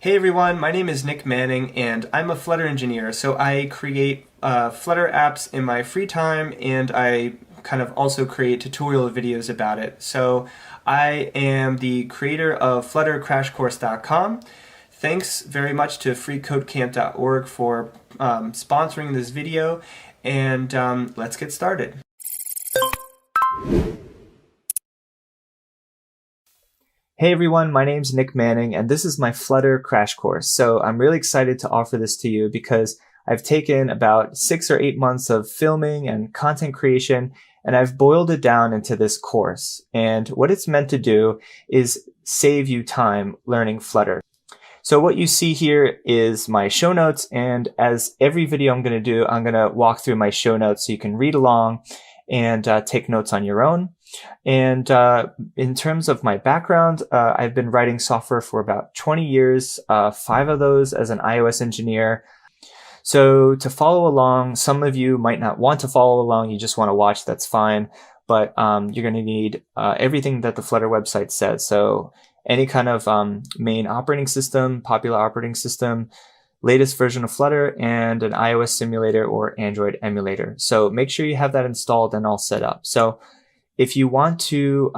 Hey everyone, my name is Nick Manning and I'm a Flutter engineer. So I create Flutter apps in my free time and I kind of also create tutorial videos about it. So I am the creator of fluttercrashcourse.com. Thanks very much to freecodecamp.org for sponsoring this video, and let's get started. Hey everyone, my name's Nick Manning and this is my Flutter crash course. So I'm really excited to offer this to you because I've taken about 6 or 8 months of filming and content creation and I've boiled it down into this course. And what it's meant to do is save you time learning Flutter. So what you see here is my show notes, and as every video I'm going to do, I'm going to walk through my show notes so you can read along and take notes on your own. And in terms of my background, I've been writing software for about 20 years, 5 of those as an iOS engineer. So to follow along, some of you might not want to follow along, you just want to watch, that's fine. But you're going to need everything that the Flutter website says. So any kind of main operating system, popular operating system, latest version of Flutter, and an iOS simulator or Android emulator. So make sure you have that installed and all set up. So if you want to,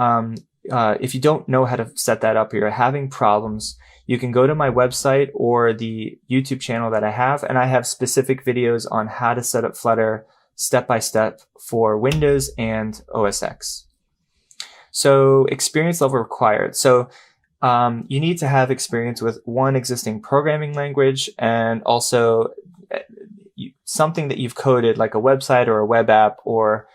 if you don't know how to set that up or you're having problems, you can go to my website or the YouTube channel that I have, and I have specific videos on how to set up Flutter step by step for Windows and OS X. So experience level required. So you need to have experience with one existing programming language and also something that you've coded, like a website or a web app or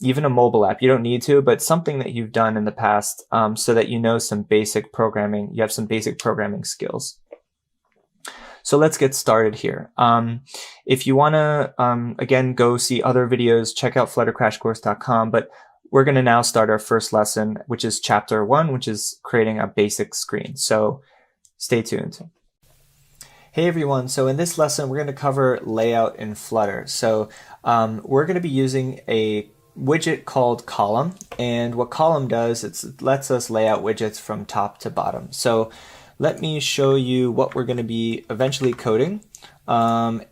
even a mobile app. You don't need to, but something that you've done in the past so that you know some basic programming, you have some basic programming skills. So let's get started here. If you want to, again, go see other videos, check out fluttercrashcourse.com, but we're going to now start our first lesson, which is chapter 1, which is creating a basic screen. So stay tuned. Hey everyone, so in this lesson, we're going to cover layout in Flutter. So we're going to be using a widget called column, and what column does, it lets us lay out widgets from top to bottom. So let me show you what we're going to be eventually coding.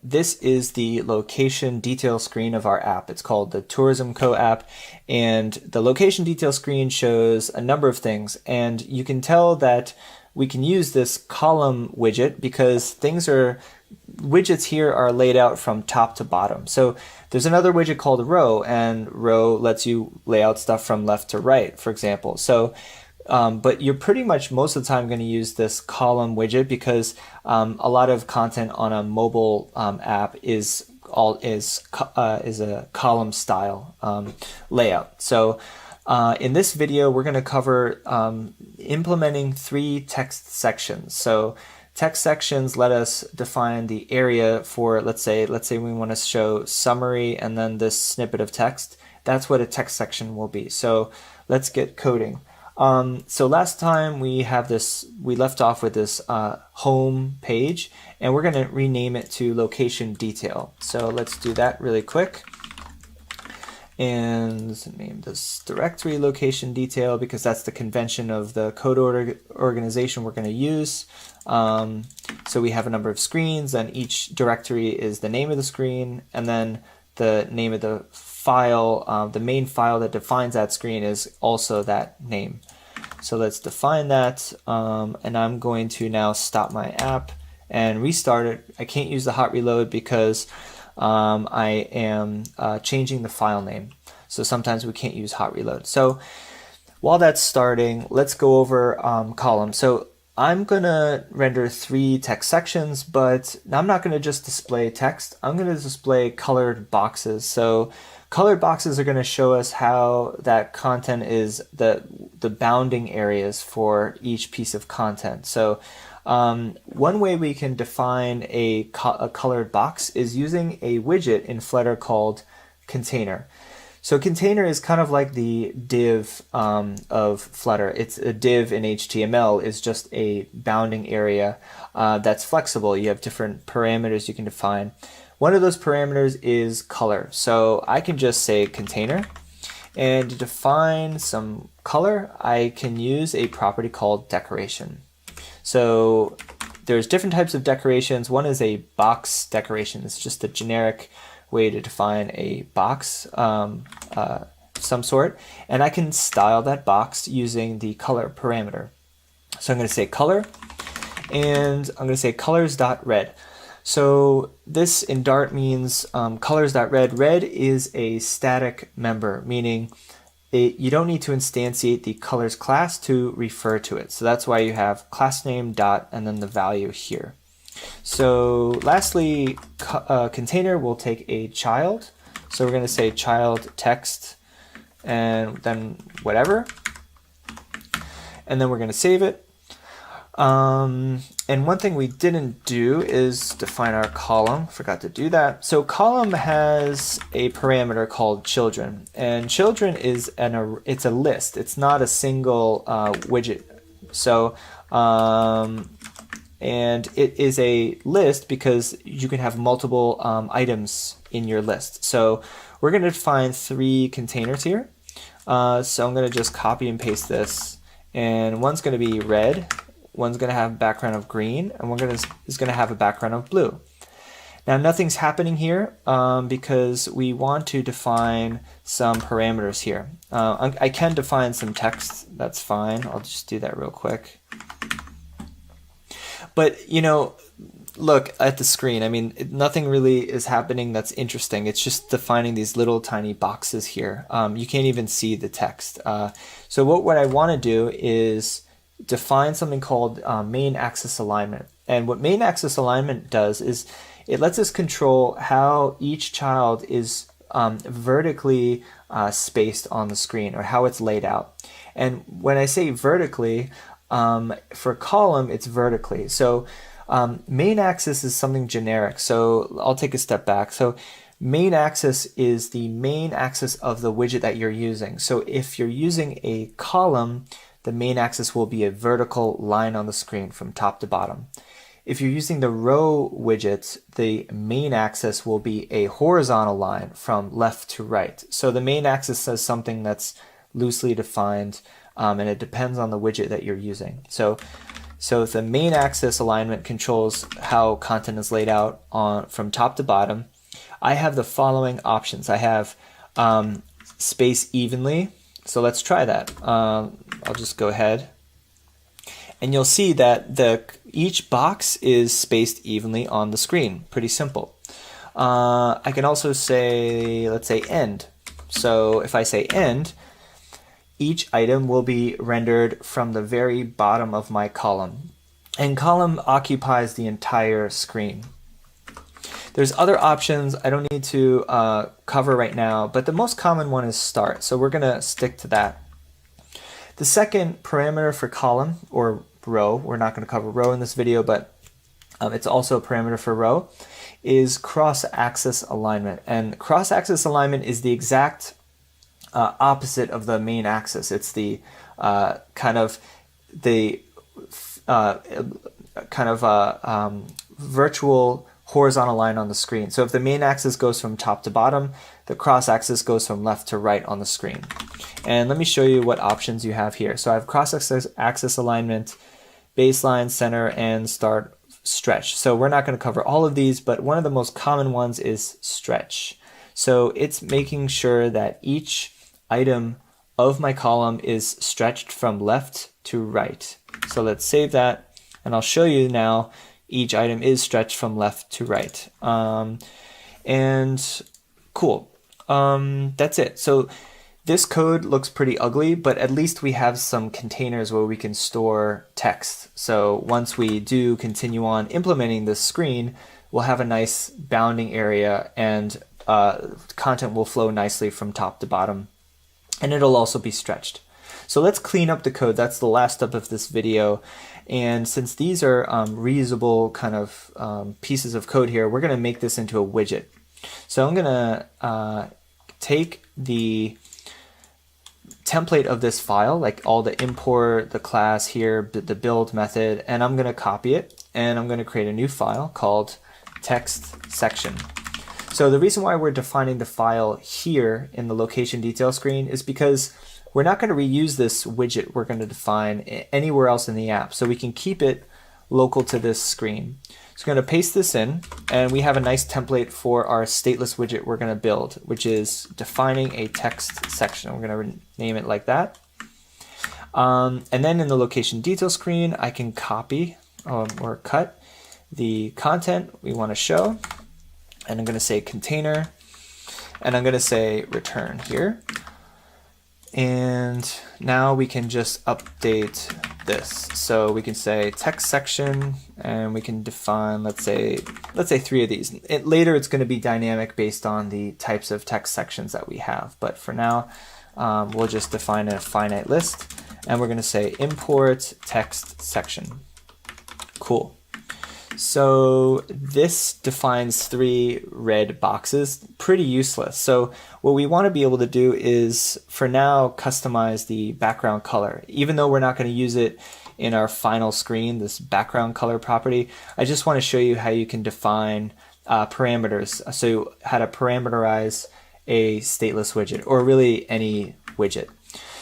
This is the location detail screen of our app. It's called the Tourism Co app, and the location detail screen shows a number of things, and you can tell that we can use this column widget because widgets here are laid out from top to bottom. So there's another widget called row, and row lets you lay out stuff from left to right, for example. So but you're pretty much most of the time going to use this column widget because a lot of content on a mobile app is a column style layout. So in this video, we're going to cover implementing 3 text sections. So text sections let us define the area for, let's say we want to show summary and then this snippet of text. That's what a text section will be. So let's get coding. So last time we left off with this home page, and we're going to rename it to location detail. So let's do that really quick. And name this directory location detail because that's the convention of the code organization we're going to use. So we have a number of screens, and each directory is the name of the screen, and then the name of the file, the main file that defines that screen is also that name. So let's define that, and I'm going to now stop my app and restart it. I can't use the hot reload because I am changing the file name. So sometimes we can't use hot reload. So while that's starting, let's go over column. So I'm going to render 3 text sections, but I'm not going to just display text. I'm going to display colored boxes. So colored boxes are going to show us how that content is the bounding areas for each piece of content. So one way we can define a colored box is using a widget in Flutter called container. So container is kind of like the div of Flutter. It's a div in HTML is just a bounding area that's flexible. You have different parameters you can define. One of those parameters is color. So I can just say container, and to define some color, I can use a property called decoration. So there's different types of decorations. One is a box decoration. It's just a generic way to define a box, some sort. And I can style that box using the color parameter. So I'm going to say color, and I'm going to say colors.red. So this in Dart means colors.red. Red is a static member, meaning you don't need to instantiate the colors class to refer to it. So that's why you have class name dot and then the value here. So lastly, container will take a child. So we're going to say child text and then whatever. And then we're going to save it. And one thing we didn't do is define our column. Forgot to do that. So column has a parameter called children, and children is it's a list. It's not a single widget. So and it is a list because you can have multiple items in your list. So we're going to define 3 containers here. So I'm going to just copy and paste this, and one's going to be red. One's going to have a background of green, and one is going to have a background of blue. Now nothing's happening here because we want to define some parameters here. I can define some text, that's fine. I'll just do that real quick. But you know, look at the screen. I mean, nothing really is happening that's interesting. It's just defining these little tiny boxes here. You can't even see the text. So what I want to do is define something called main axis alignment. And what main axis alignment does is it lets us control how each child is vertically spaced on the screen, or how it's laid out. And when I say vertically, for column, it's vertically. So main axis is something generic. So I'll take a step back. So main axis is the main axis of the widget that you're using. So if you're using a column, the main axis will be a vertical line on the screen from top to bottom. If you're using the row widget, the main axis will be a horizontal line from left to right. So the main axis says something that's loosely defined, and it depends on the widget that you're using. So the main axis alignment controls how content is laid out from top to bottom. I have the following options. I have space evenly. So let's try that. I'll just go ahead, and you'll see that each box is spaced evenly on the screen. Pretty simple. I can also say, let's say end. So if I say end, each item will be rendered from the very bottom of my column, and column occupies the entire screen. There's other options I don't need to cover right now, but the most common one is start, so we're going to stick to that. The second parameter for column or row, we're not going to cover row in this video, but it's also a parameter for row, is cross-axis alignment. And cross-axis alignment is the exact opposite of the main axis. It's the virtual horizontal line on the screen. So if the main axis goes from top to bottom, the cross axis goes from left to right on the screen. And let me show you what options you have here. So I have cross axis alignment, baseline, center, and start stretch. So we're not going to cover all of these, but one of the most common ones is stretch. So it's making sure that each item of my column is stretched from left to right. So let's save that, and I'll show you now each item is stretched from left to right. And cool. That's it. So this code looks pretty ugly, but at least we have some containers where we can store text. So once we do continue on implementing this screen, we'll have a nice bounding area, and content will flow nicely from top to bottom, and it'll also be stretched. So let's clean up the code. That's the last step of this video. And since these are reusable kind of pieces of code here, we're going to make this into a widget. So I'm going to take the template of this file, like all the import, the class here, the build method, and I'm going to copy it, and I'm going to create a new file called text section. So the reason why we're defining the file here in the location detail screen is because we're not going to reuse this widget we're going to define anywhere else in the app. So we can keep it local to this screen. So I'm going to paste this in, and we have a nice template for our stateless widget we're going to build, which is defining a text section. We're going to name it like that. And then in the location detail screen, I can copy or cut the content we want to show. And I'm going to say container, and I'm going to say return here. And now we can just update this. So we can say text section, and we can define, let's say 3 of these. Later it's going to be dynamic based on the types of text sections that we have. But for now, we'll just define a finite list, and we're going to say import text section. Cool. So this defines 3 red boxes, pretty useless. So what we want to be able to do is, for now, customize the background color. Even though we're not going to use it in our final screen, this background color property, I just want to show you how you can define parameters. So how to parameterize a stateless widget, or really any widget.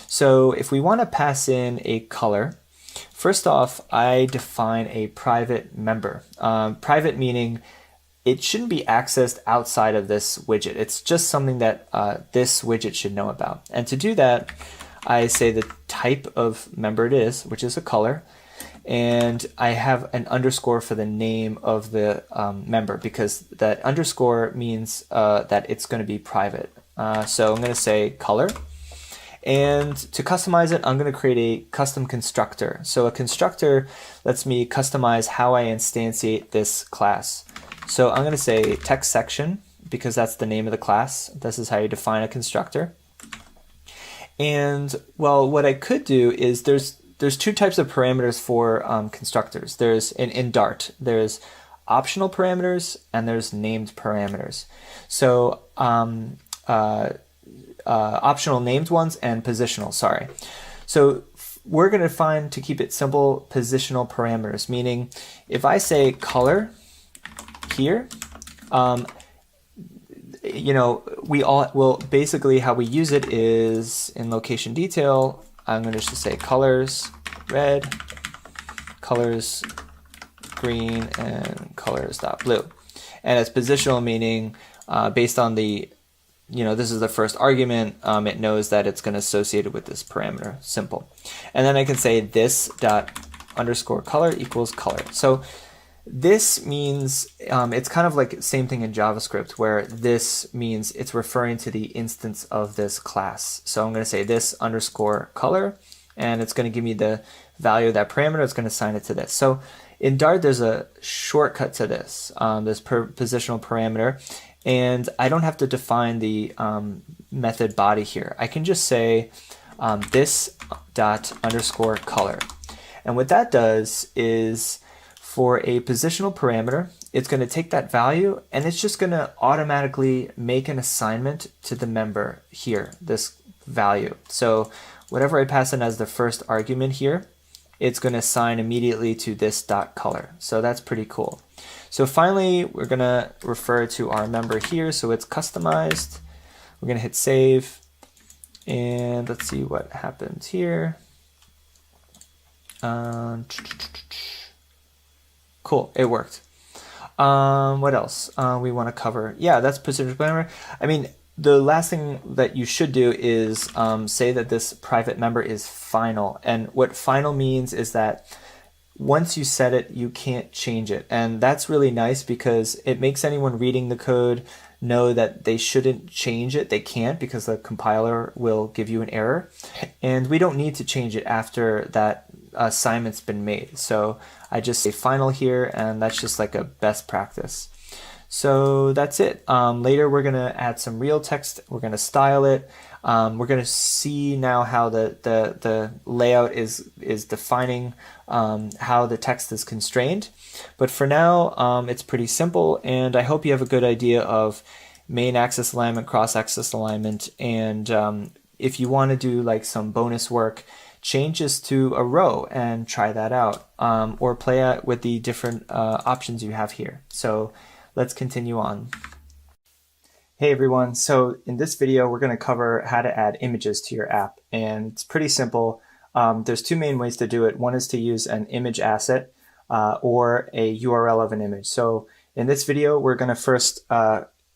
So if we want to pass in a color, first off, I define a private member. Private meaning it shouldn't be accessed outside of this widget. It's just something that this widget should know about. And to do that, I say the type of member it is, which is a color, and I have an underscore for the name of the member, because that underscore means that it's going to be private. So I'm going to say color. And to customize it, I'm going to create a custom constructor. So a constructor lets me customize how I instantiate this class. So I'm going to say text section, because that's the name of the class. This is how you define a constructor. And well, what I could do is there's 2 types of parameters for constructors. There's in Dart, there's optional parameters and there's named parameters. So optional named ones and positional, sorry. So we're going to define, to keep it simple, positional parameters, meaning if I say color here, you know, we all will basically, how we use it is in location detail, I'm going to just say colors red, colors green, and colors.blue. And it's positional, meaning based on the, you know, this is the first argument, it knows that it's going to associate it with this parameter, simple. And then I can say this dot underscore color equals color. So this means, it's kind of like same thing in JavaScript, where this means it's referring to the instance of this class. So I'm going to say this underscore color, and it's going to give me the value of that parameter. It's going to assign it to this. So in Dart, there's a shortcut to this, this positional parameter. And I don't have to define the method body here. I can just say this dot underscore color. And what that does is, for a positional parameter, it's going to take that value and it's just going to automatically make an assignment to the member here, this value. So whatever I pass in as the first argument here, it's going to assign immediately to this dot color. So that's pretty cool. So finally, we're going to refer to our member here. So it's customized. We're going to hit save. And let's see what happens here. Cool, it worked. What else we want to cover? Yeah, that's positional parameter. I mean, the last thing that you should do is say that this private member is final. And what final means is that once you set it, you can't change it. And that's really nice because it makes anyone reading the code know that they shouldn't change it. They can't, because the compiler will give you an error. And we don't need to change it after that assignment's been made. So I just say final here, and that's just like a best practice. So that's it. Later we're going to add some real text. We're going to style it. We're going to see now how the layout is defining how the text is constrained. But for now, it's pretty simple, and I hope you have a good idea of main axis alignment, cross axis alignment, and if you want to do like some bonus work, change this to a row and try that out, or play out with the different options you have here. So let's continue on. Hey everyone, so in this video we're going to cover how to add images to your app, and it's pretty simple. There's 2 main ways to do it. One is to use an image asset, or a URL of an image. So in this video, we're going to first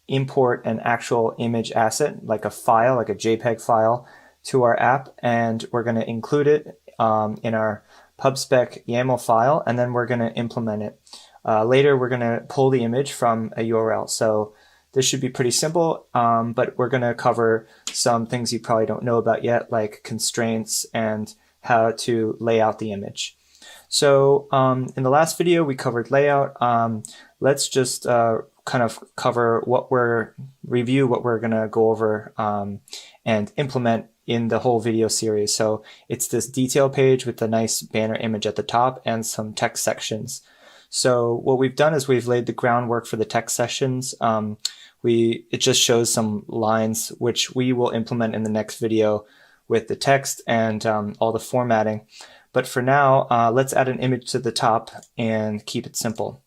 import an actual image asset, like a file, like a JPEG file, to our app, and we're going to include it in our pubspec YAML file, and then we're going to implement it. Later, we're going to pull the image from a URL. So this should be pretty simple, but we're going to cover some things you probably don't know about yet, like constraints and how to lay out the image. So in the last video, we covered layout. Let's just kind of review what we're going to go over and implement in the whole video series. So it's this detail page with the nice banner image at the top and some text sections. So what we've done is we've laid the groundwork for the text sections. It just shows some lines which we will implement in the next video with the text and all the formatting. But for now, let's add an image to the top and keep it simple.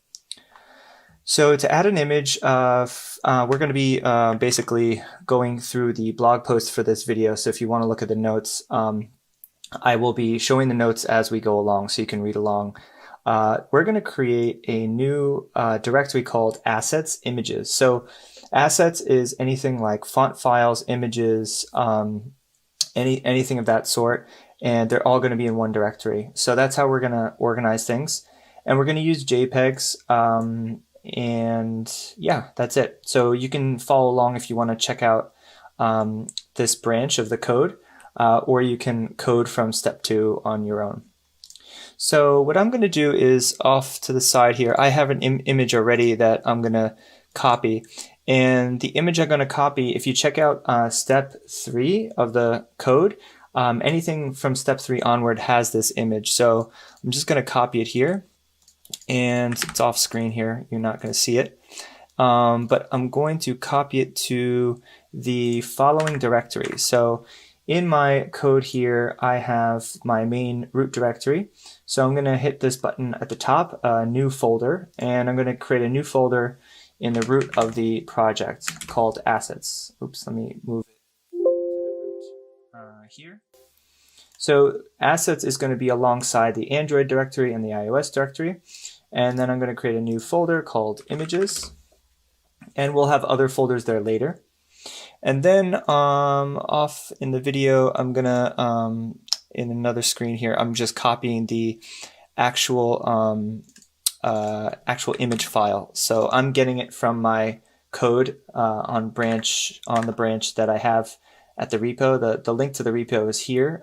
So to add an image, we're going to be basically going through the blog post for this video. So if you want to look at the notes, I will be showing the notes as we go along so you can read along. We're going to create a new directory called assets images. So assets is anything like font files, images, anything of that sort, and they're all going to be in one directory. So that's how we're going to organize things. And we're going to use JPEGs, and yeah, that's it. So you can follow along if you want to check out this branch of the code, or you can code from step 2 on your own. So what I'm going to do is off to the side here, I have an image already that I'm going to copy. And the image I'm going to copy, if you check out step 3 of the code, anything from step 3 onward has this image. So I'm just going to copy it here. And it's off screen here. You're not going to see it. But I'm going to copy it to the following directory. So in my code here, I have my main root directory. So I'm going to hit this button at the top, new folder, and I'm going to create a new folder in the root of the project called assets. Oops, let me move it to the root here. So assets is going to be alongside the Android directory and the iOS directory. And then I'm going to create a new folder called images. And we'll have other folders there later. And then off in the video, I'm going to, in another screen here, I'm just copying the actual image file. So I'm getting it from my code on the branch that I have at the repo. The link to the repo is here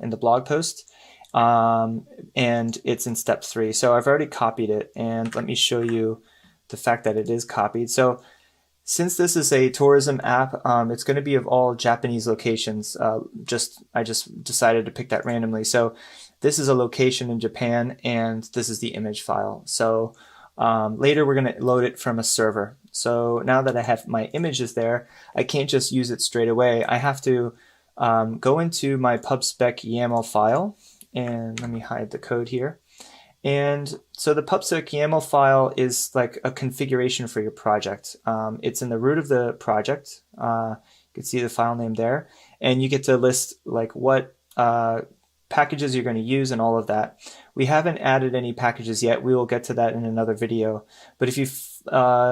in the blog post, and it's in step 3. So I've already copied it, and let me show you the fact that it is copied. So since this is a tourism app, it's going to be of all Japanese locations. I just decided to pick that randomly. So this is a location in Japan, and this is the image file. So later we're going to load it from a server. So now that I have my images there, I can't just use it straight away. I have to go into my pubspec YAML file, and let me hide the code here. And so the pubspec YAML file is like a configuration for your project. It's in the root of the project. You can see the file name there, and you get to list like what packages you're going to use and all of that. We haven't added any packages yet. We will get to that in another video. But if you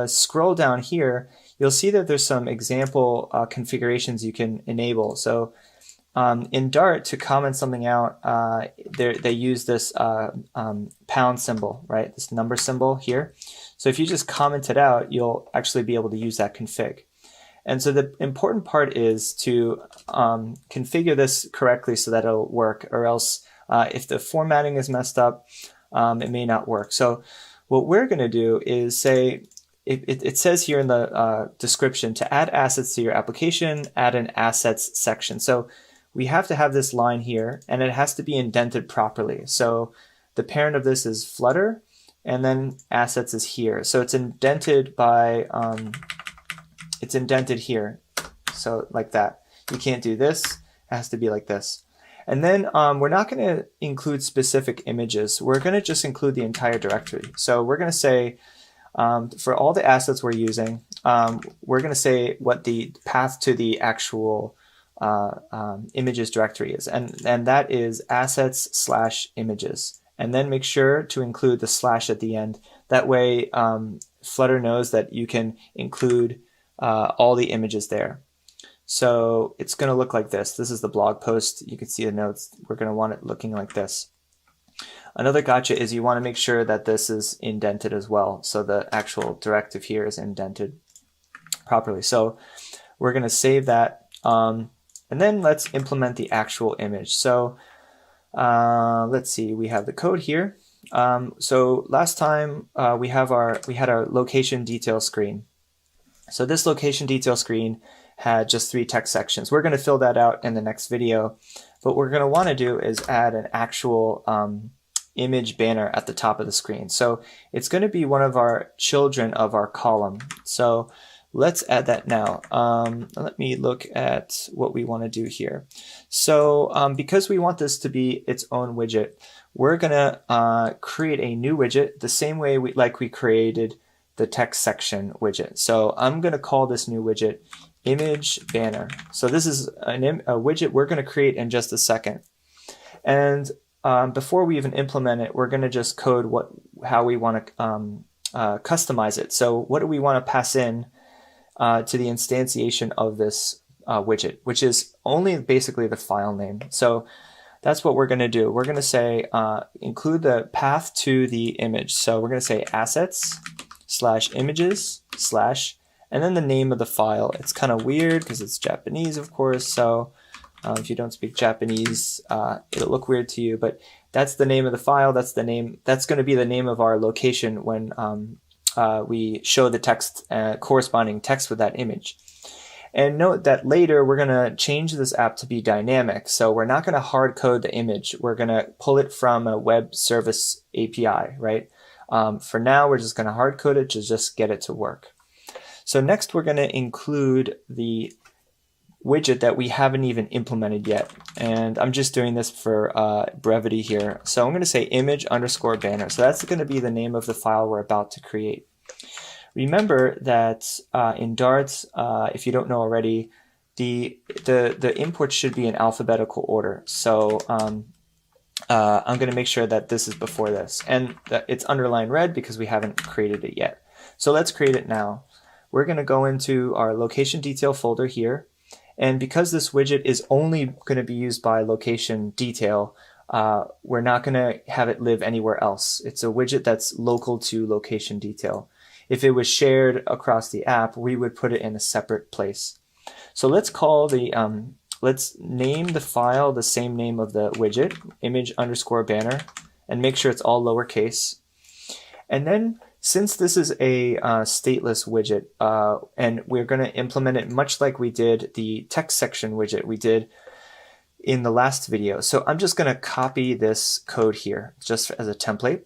scroll down here, you'll see that there's some example configurations you can enable. So in Dart, to comment something out, they use this pound symbol, right? This number symbol here. So if you just comment it out, you'll actually be able to use that config. And so the important part is to configure this correctly so that it'll work, or else if the formatting is messed up, it may not work. So what we're going to do is say, it says here in the description, to add assets to your application, add an assets section. So we have to have this line here, and it has to be indented properly. So the parent of this is Flutter, and then assets is here. So it's indented by, it's indented here. So like that. You can't do this. It has to be like this. And then we're not going to include specific images. We're going to just include the entire directory. So we're going to say, for all the assets we're using, we're going to say what the path to the actual images directory is. And that is assets/images. and then make sure to include the slash at the end. That way Flutter knows that you can include all the images there. So it's going to look like this. This is the blog post. You can see the notes. We're going to want it looking like this. Another gotcha is you want to make sure that this is indented as well. So the actual directive here is indented properly. So we're going to save that. And then let's implement the actual image. So let's see, we have the code here. So last time we had our location detail screen. So this location detail screen had just 3 text sections. We're going to fill that out in the next video. But what we're going to want to do is add an actual image banner at the top of the screen. So it's going to be one of our children of our column. So let's add that now. Let me look at what we want to do here. So because we want this to be its own widget, we're going to create a new widget the same way we created the text section widget. So I'm going to call this new widget image banner. So this is a widget we're going to create in just a second. And before we even implement it, we're going to just code how we want to customize it. So what do we want to pass in to the instantiation of this widget, which is only basically the file name. So that's what we're going to do. We're going to say include the path to the image. So we're going to say assets/images/ and then the name of the file. It's kind of weird because it's Japanese, of course. So if you don't speak Japanese, it'll look weird to you. But that's the name of the file. That's the name. That's going to be the name of our location when we show the text, corresponding text with that image. And note that later we're going to change this app to be dynamic. So we're not going to hard code the image. We're going to pull it from a web service API, right? For now, we're just going to hard code it to just get it to work. So next, we're going to include the widget that we haven't even implemented yet. And I'm just doing this for brevity here. So I'm going to say image_banner. So that's going to be the name of the file we're about to create. Remember that in Dart, if you don't know already, the import should be in alphabetical order. So I'm going to make sure that this is before this. And that it's underlined red because we haven't created it yet. So let's create it now. We're going to go into our location detail folder here. And because this widget is only going to be used by location detail, we're not going to have it live anywhere else. It's a widget that's local to location detail. If it was shared across the app, we would put it in a separate place. So let's call the, let's name the file the same name of the widget, image_banner, and make sure it's all lowercase. And then since this is a stateless widget, and we're going to implement it much like we did the text section widget we did in the last video. So I'm just going to copy this code here just as a template.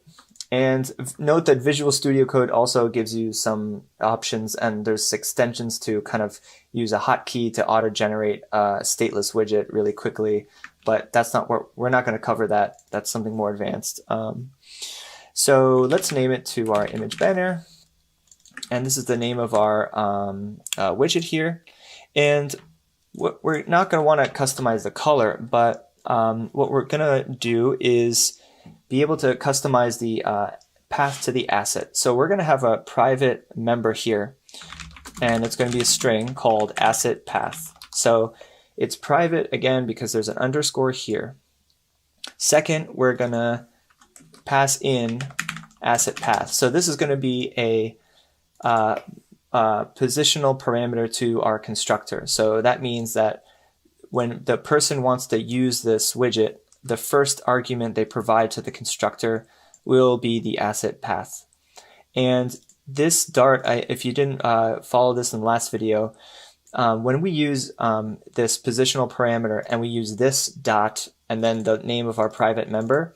And note that Visual Studio Code also gives you some options, and there's extensions to kind of use a hotkey to auto-generate a stateless widget really quickly. But that's not what we're not going to cover that. That's something more advanced. So let's name it to our image banner. And this is the name of our widget here. And we're not going to want to customize the color, but what we're going to do is be able to customize the path to the asset. So we're going to have a private member here, and it's going to be a string called asset path. So it's private again because there's an underscore here. Second, we're going to pass in asset path. So this is going to be a positional parameter to our constructor. So that means that when the person wants to use this widget, the first argument they provide to the constructor will be the asset path. And this Dart, if you didn't follow this in the last video, when we use this positional parameter and we use this dot and then the name of our private member,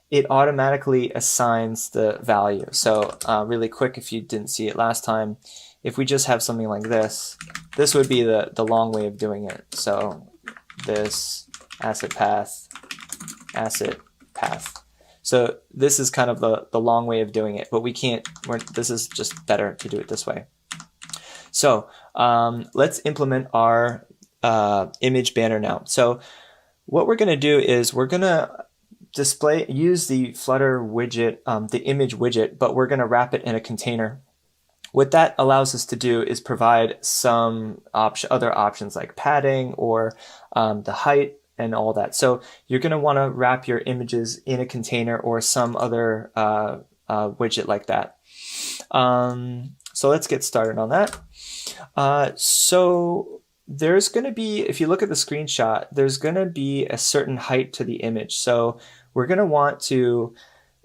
it automatically assigns the value. So really quick, if you didn't see it last time, if we just have something like this, this would be the long way of doing it. So this asset path. So this is kind of the long way of doing it, but we can't, this is just better to do it this way. So let's implement our image banner now. So what we're going to do is we're going to use the Flutter widget, the image widget, but we're going to wrap it in a container. What that allows us to do is provide some other options like padding or the height and all that. So you're going to want to wrap your images in a container or some other widget like that. So let's get started on that. So there's going to be, if you look at the screenshot, there's going to be a certain height to the image. So we're going to want to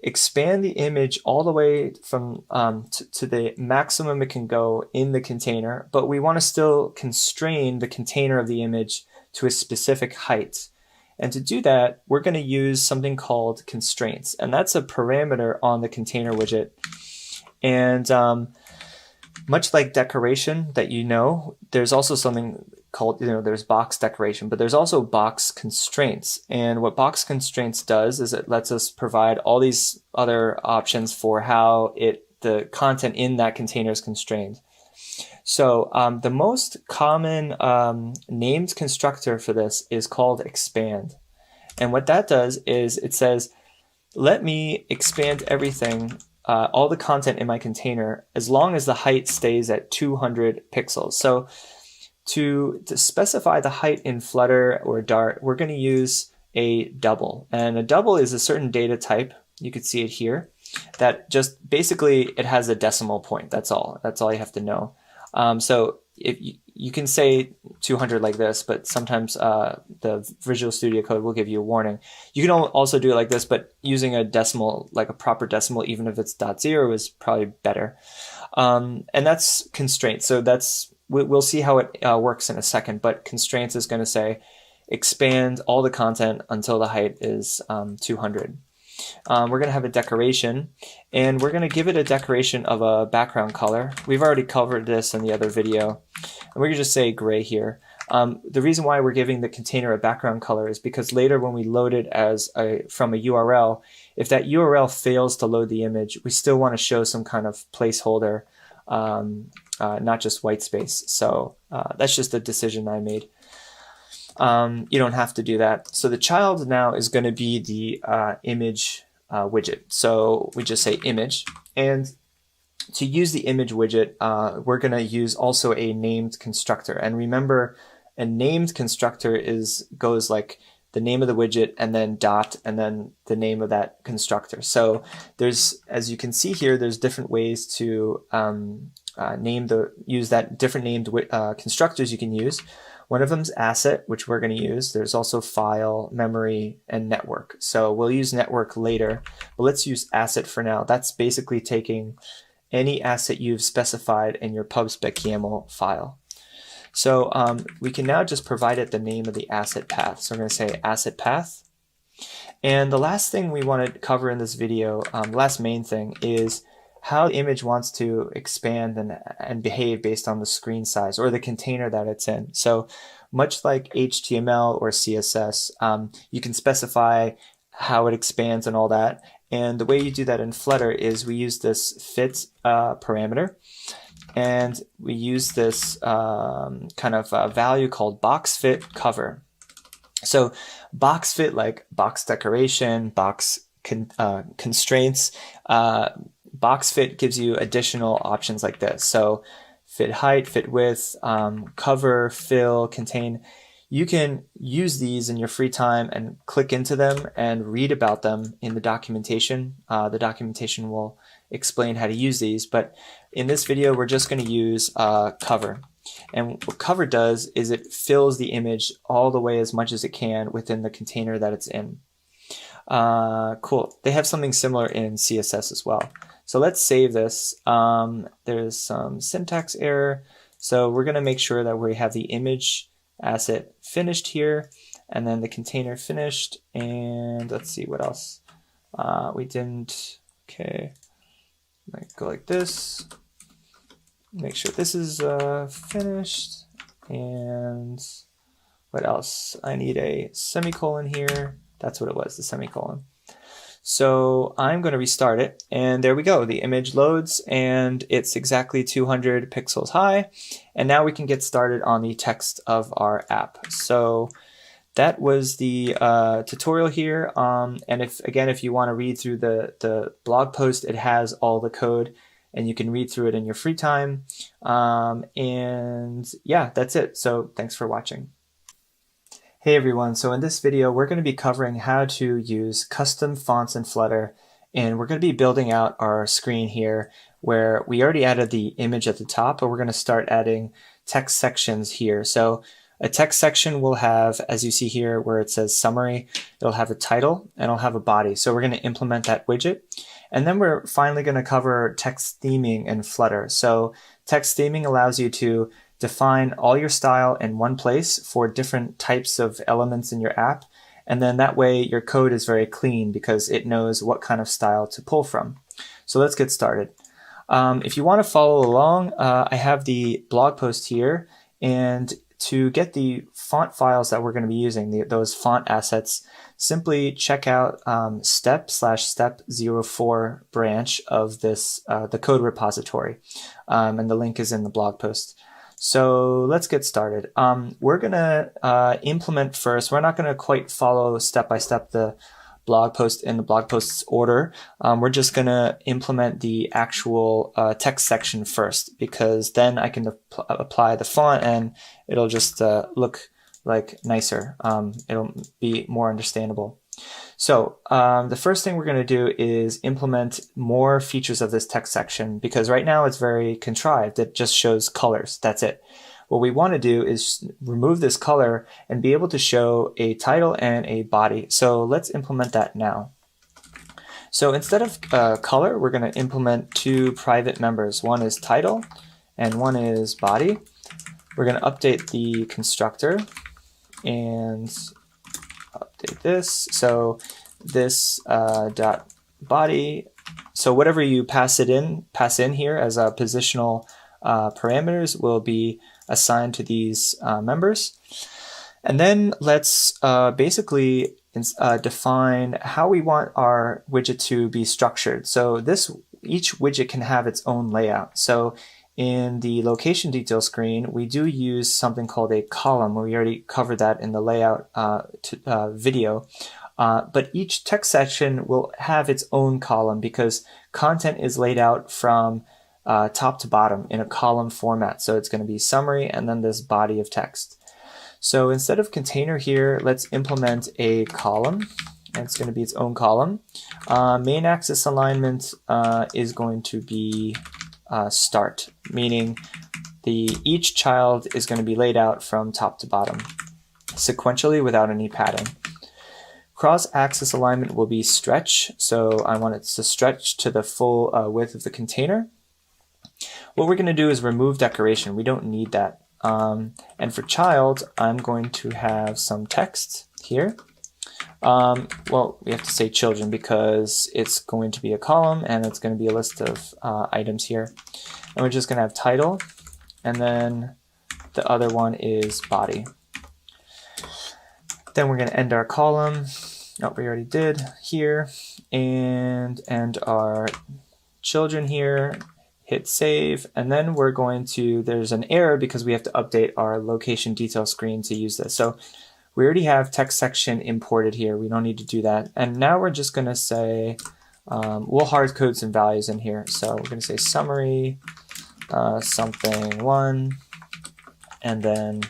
expand the image all the way from to the maximum it can go in the container, but we want to still constrain the container of the image to a specific height. And to do that, we're going to use something called constraints, and that's a parameter on the container widget. And much like decoration that there's also something called, there's box decoration, but there's also box constraints. And what box constraints does is it lets us provide all these other options for how the content in that container is constrained. So the most common named constructor for this is called expand. And what that does is it says, let me expand everything, all the content in my container, as long as the height stays at 200 pixels. So to specify the height in Flutter or Dart, we're going to use a double. And a double is a certain data type. You could see it here. That just basically, it has a decimal point. That's all. That's all you have to know. So if you can say 200 like this, but sometimes the Visual Studio Code will give you a warning. You can also do it like this, but using a decimal, like a proper decimal, even if it's .0, is probably better. And that's constraints. So we'll see how it works in a second, but constraints is going to say expand all the content until the height is 200. We're going to have a decoration, and we're going to give it a decoration of a background color. We've already covered this in the other video, and we're going to just say gray here. The reason why we're giving the container a background color is because later when we load it from a URL, if that URL fails to load the image, we still want to show some kind of placeholder, not just white space. So that's just a decision I made. You don't have to do that. So the child now is going to be the image widget. So we just say image. And to use the image widget, we're going to use also a named constructor. And remember, a named constructor goes like the name of the widget and then dot and then the name of that constructor. So there's, as you can see here, there's different ways to use that different named constructors you can use. One of them is asset, which we're going to use. There's also file, memory, and network. So we'll use network later, but let's use asset for now. That's basically taking any asset you've specified in your pub/spec.yaml file. So we can now just provide it the name of the asset path. So we're going to say asset path. And the last thing we want to cover in this video, last main thing, is how the image wants to expand and behave based on the screen size or the container that it's in. So much like HTML or CSS, you can specify how it expands and all that. And the way you do that in Flutter is we use this fit parameter, and we use this kind of value called box fit cover. So box fit, like box decoration, box constraints, box fit gives you additional options like this. So fit height, fit width, cover, fill, contain. You can use these in your free time and click into them and read about them in the documentation. The documentation will explain how to use these, but in this video we're just going to use cover. And what cover does is it fills the image all the way as much as it can within the container that it's in. Cool. They have something similar in CSS as well. So let's save this. There's some syntax error. So we're going to make sure that we have the image asset finished here, and then the container finished. And let's see what else. We didn't. Okay. Might go like this. Make sure this is finished. And what else? I need a semicolon here. That's what it was, the semicolon. So I'm going to restart it, and there we go. The image loads, and it's exactly 200 pixels high. And now we can get started on the text of our app. So that was the tutorial here. And if you want to read through the blog post, it has all the code and you can read through it in your free time. And yeah, that's it. So thanks for watching. Hey everyone, so in this video we're going to be covering how to use custom fonts in Flutter, and we're going to be building out our screen here where we already added the image at the top, but we're going to start adding text sections here. So a text section will have, as you see here where it says summary, it'll have a title and it'll have a body. So we're going to implement that widget. And then we're finally going to cover text theming in Flutter. So text theming allows you to define all your style in one place for different types of elements in your app. And then that way your code is very clean because it knows what kind of style to pull from. So let's get started. If you want to follow along, I have the blog post here, and to get the font files that we're going to be using, those font assets, simply check out step/step04 branch of this the code repository, and the link is in the blog post. So let's get started. We're going to implement first. We're not going to quite follow step by step the blog post in the blog post's order. We're just going to implement the actual text section first, because then I can apply the font and it'll just look like nicer. It'll be more understandable. So the first thing we're going to do is implement more features of this text section, because right now it's very contrived. It just shows colors. That's it. What we want to do is remove this color and be able to show a title and a body. So let's implement that now. So instead of color, we're going to implement two private members. One is title and one is body. We're going to update the constructor and update this. So this dot body. So whatever you pass in here as a positional parameters will be assigned to these members. And then let's basically define how we want our widget to be structured. So each widget can have its own layout. So in the location detail screen, we do use something called a column. We already covered that in the layout video. But each text section will have its own column because content is laid out from top to bottom in a column format. So it's going to be summary and then this body of text. So instead of container here, let's implement a column, and it's going to be its own column. Main axis alignment is going to be start, meaning each child is going to be laid out from top to bottom sequentially without any padding. Cross-axis alignment will be stretch, so I want it to stretch to the full width of the container. What we're going to do is remove decoration. We don't need that. And for child, I'm going to have some text here. Well, we have to say children because it's going to be a column and it's going to be a list of items here. And we're just going to have title, and then the other one is body. Then we're going to end our column. Oh, we already did here, and end our children here. Hit save, and then we're going to, there's an error because we have to update our location detail screen to use this. So we already have text section imported here. We don't need to do that. And now we're just going to say, we'll hard code some values in here. So we're going to say summary, something 1, and then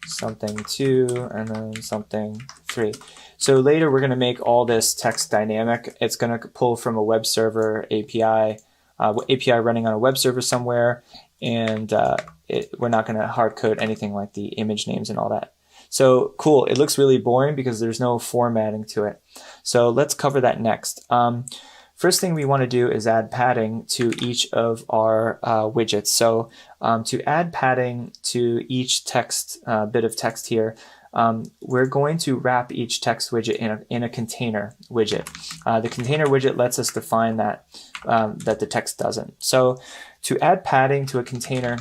something 2, and then something 3. So later we're going to make all this text dynamic. It's going to pull from a web server API. API running on a web server somewhere, and we're not going to hard code anything like the image names and all that. So cool, it looks really boring because there's no formatting to it. So let's cover that next. First thing we want to do is add padding to each of our widgets. So to add padding to each text bit of text here, we're going to wrap each text widget in a container widget. The container widget lets us define that the text doesn't. So to add padding to a container,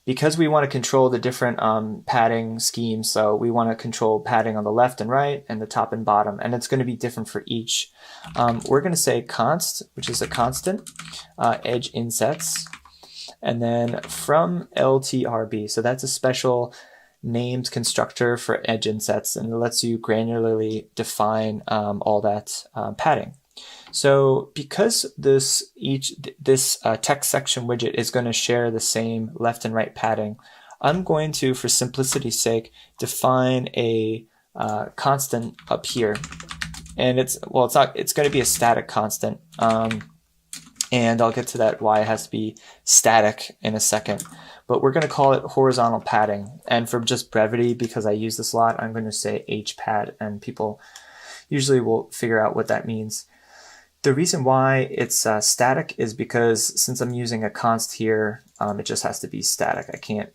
because we want to control the different padding schemes, so we want to control padding on the left and right and the top and bottom, and it's going to be different for each. We're going to say const, which is a constant, edge insets, and then from LTRB. So that's a special named constructor for edge insets, and it lets you granularly define all that padding. So because this text section widget is going to share the same left and right padding, I'm going to, for simplicity's sake, define a constant up here, and it's going to be a static constant, and I'll get to that why it has to be static in a second. But we're going to call it horizontal padding, and for just brevity, because I use this a lot, I'm going to say hpad, and people usually will figure out what that means. The reason why it's static is because since I'm using a const here, it just has to be static. I can't,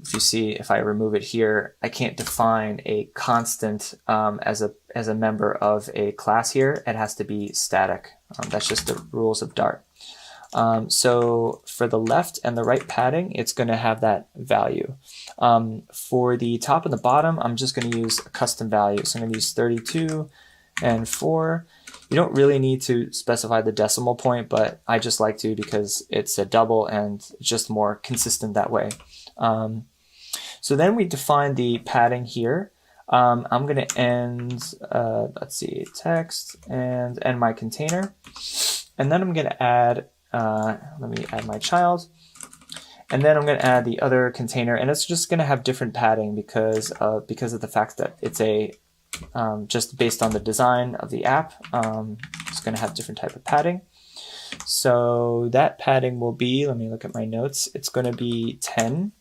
if you see, if I remove it here, I can't define a constant as a member of a class here. It has to be static. That's just the rules of Dart. So for the left and the right padding, it's going to have that value. For the top and the bottom, I'm just going to use a custom value. So I'm going to use 32 and 4. You don't really need to specify the decimal point, but I just like to because it's a double and it's just more consistent that way. So then we define the padding here. I'm going to end, let's see, text and end my container. And then I'm going to add, let me add my child. And then I'm going to add the other container, and it's just going to have different padding because of the fact that it's a just based on the design of the app, it's going to have different type of padding. So that padding will be, let me look at my notes, it's going to be 10,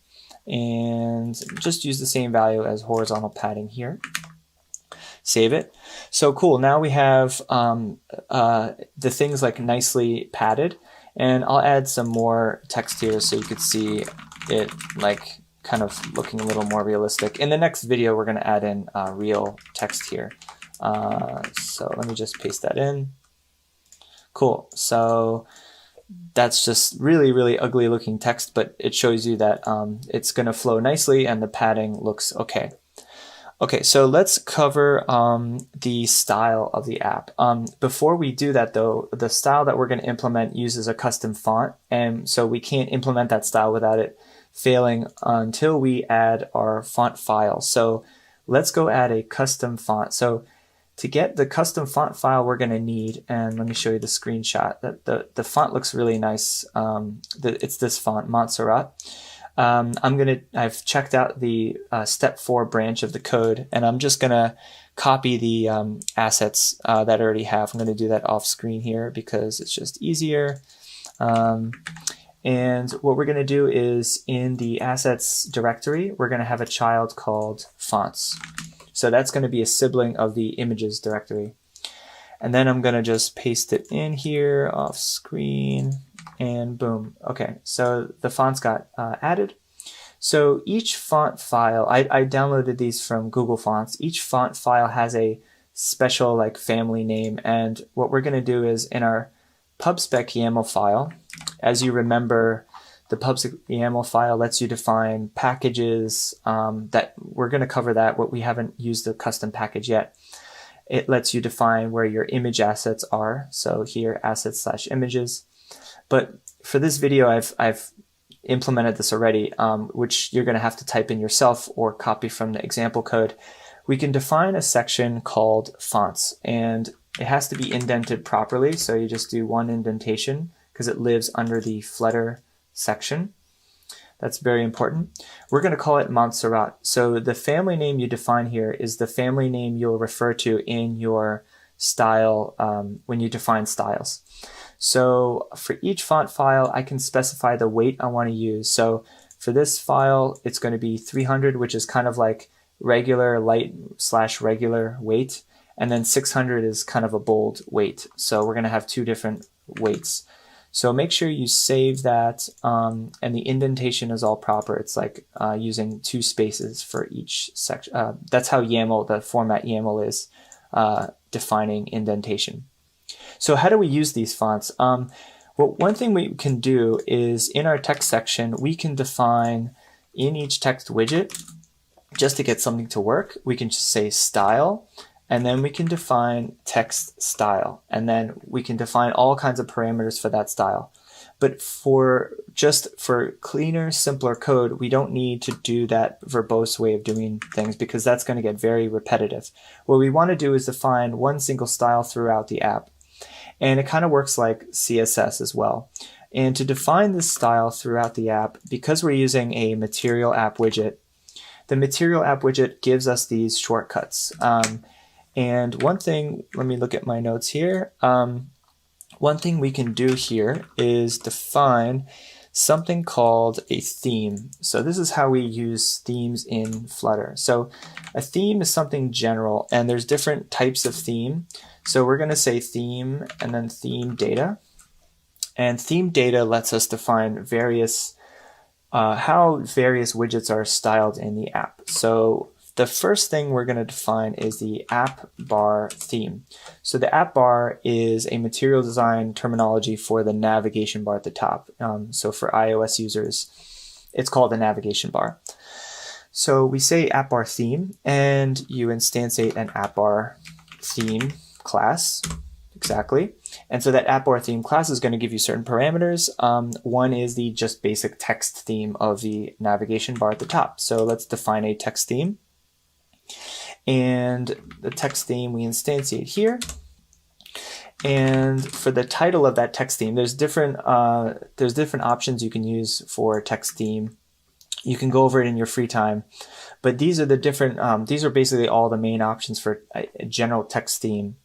and just use the same value as horizontal padding here. Save it. So cool, now we have the things like nicely padded, and I'll add some more text here so you could see it like kind of looking a little more realistic. In the next video, we're going to add in real text here. So let me just paste that in. Cool. So that's just really, really ugly looking text, but it shows you that it's going to flow nicely and the padding looks okay. Okay, so let's cover the style of the app. Before we do that though, the style that we're going to implement uses a custom font, and so we can't implement that style without it failing until we add our font file. So let's go add a custom font. So to get the custom font file we're going to need, and let me show you the screenshot, that the font looks really nice. It's this font, Montserrat. I've checked out the step 4 branch of the code, and I'm just gonna copy the assets that I already have. I'm gonna do that off screen here because it's just easier. And what we're gonna do is in the assets directory, we're gonna have a child called fonts. So that's gonna be a sibling of the images directory. And then I'm gonna just paste it in here off screen. And boom. Okay, so the fonts got added. So each font file, I downloaded these from Google Fonts. Each font file has a special like family name, and what we're going to do is in our pubspec YAML file, as you remember, the pubspec YAML file lets you define packages that we're going to cover that, what we haven't used the custom package yet. It lets you define where your image assets are. So here, assets/images. But for this video, I've implemented this already, which you're going to have to type in yourself or copy from the example code. We can define a section called fonts, and it has to be indented properly. So you just do one indentation because it lives under the Flutter section. That's very important. We're going to call it Montserrat. So the family name you define here is the family name you'll refer to in your style when you define styles. So for each font file, I can specify the weight I want to use. So for this file, it's going to be 300, which is kind of like regular, light/regular weight. And then 600 is kind of a bold weight. So we're going to have two different weights. So make sure you save that, and the indentation is all proper. It's like using 2 spaces for each section. That's how YAML, the format YAML is defining indentation. So how do we use these fonts? Well, one thing we can do is in our text section, we can define in each text widget, just to get something to work, we can just say style, and then we can define text style, and then we can define all kinds of parameters for that style. But for cleaner, simpler code, we don't need to do that verbose way of doing things because that's going to get very repetitive. What we want to do is define one single style throughout the app. And it kind of works like CSS as well. And to define this style throughout the app, because we're using a Material App widget, the Material App widget gives us these shortcuts. And one thing, let me look at my notes here. One thing we can do here is define something called a theme. So this is how we use themes in Flutter. So a theme is something general, and there's different types of theme. So we're going to say theme and then theme data. And theme data lets us define various how various widgets are styled in the app. So the first thing we're going to define is the app bar theme. So the app bar is a material design terminology for the navigation bar at the top. So for iOS users, it's called the navigation bar. So we say app bar theme, and you instantiate an app bar theme class. Exactly. And so that app bar theme class is going to give you certain parameters. One is the just basic text theme of the navigation bar at the top. So let's define a text theme. And the text theme we instantiate here. And for the title of that text theme, there's different options you can use for a text theme. You can go over it in your free time, but these are the different. These are basically all the main options for a general text theme.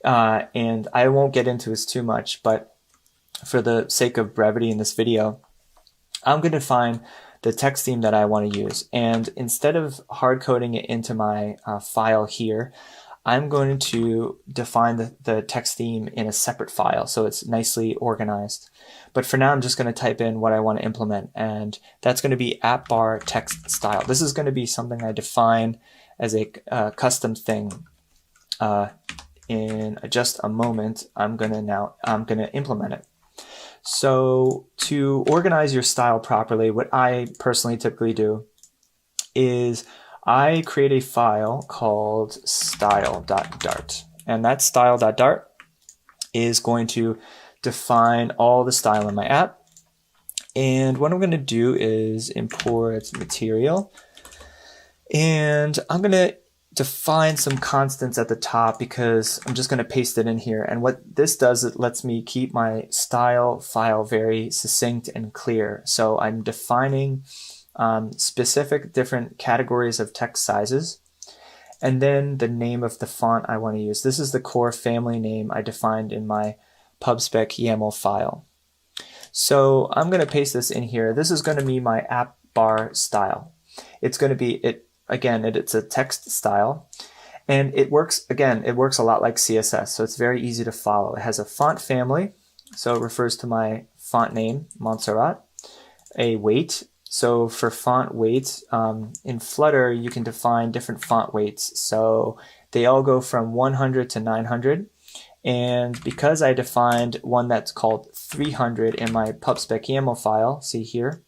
And I won't get into this too much, but for the sake of brevity in this video, I'm going to define the text theme that I want to use. And instead of hard coding it into my file here, I'm going to define the text theme in a separate file so it's nicely organized. But for now, I'm just going to type in what I want to implement, and that's going to be app bar text style. This is going to be something I define as a custom thing. In just a moment, I'm going to implement it. So to organize your style properly, what I personally typically do is I create a file called style.dart. And that style.dart is going to define all the style in my app. And what I'm going to do is import material. And I'm going to define some constants at the top because I'm just going to paste it in here. And what this does, it lets me keep my style file very succinct and clear. So I'm defining specific different categories of text sizes, and then the name of the font I want to use. This is the core family name I defined in my pubspec YAML file. So I'm going to paste this in here. This is going to be my app bar style. It's going to be it's a text style, and it works a lot like CSS, so it's very easy to follow. It has a font family, so it refers to my font name, Montserrat. A weight, so for font weight, in Flutter you can define different font weights, so they all go from 100 to 900, and because I defined one that's called 300 in my pubspec YAML file, see here,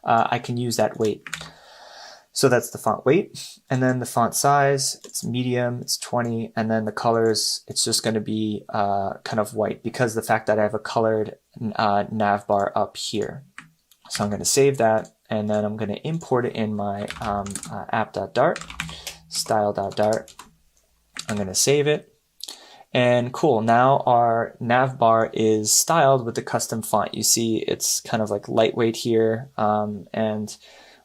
I can use that weight. So that's the font weight, and then the font size, it's medium, it's 20, and then the colors, it's just going to be kind of white because the fact that I have a colored nav bar up here. So I'm going to save that, and then I'm going to import it in my app.dart, style.dart. I'm going to save it, and cool, now our nav bar is styled with the custom font. You see it's kind of like lightweight here, and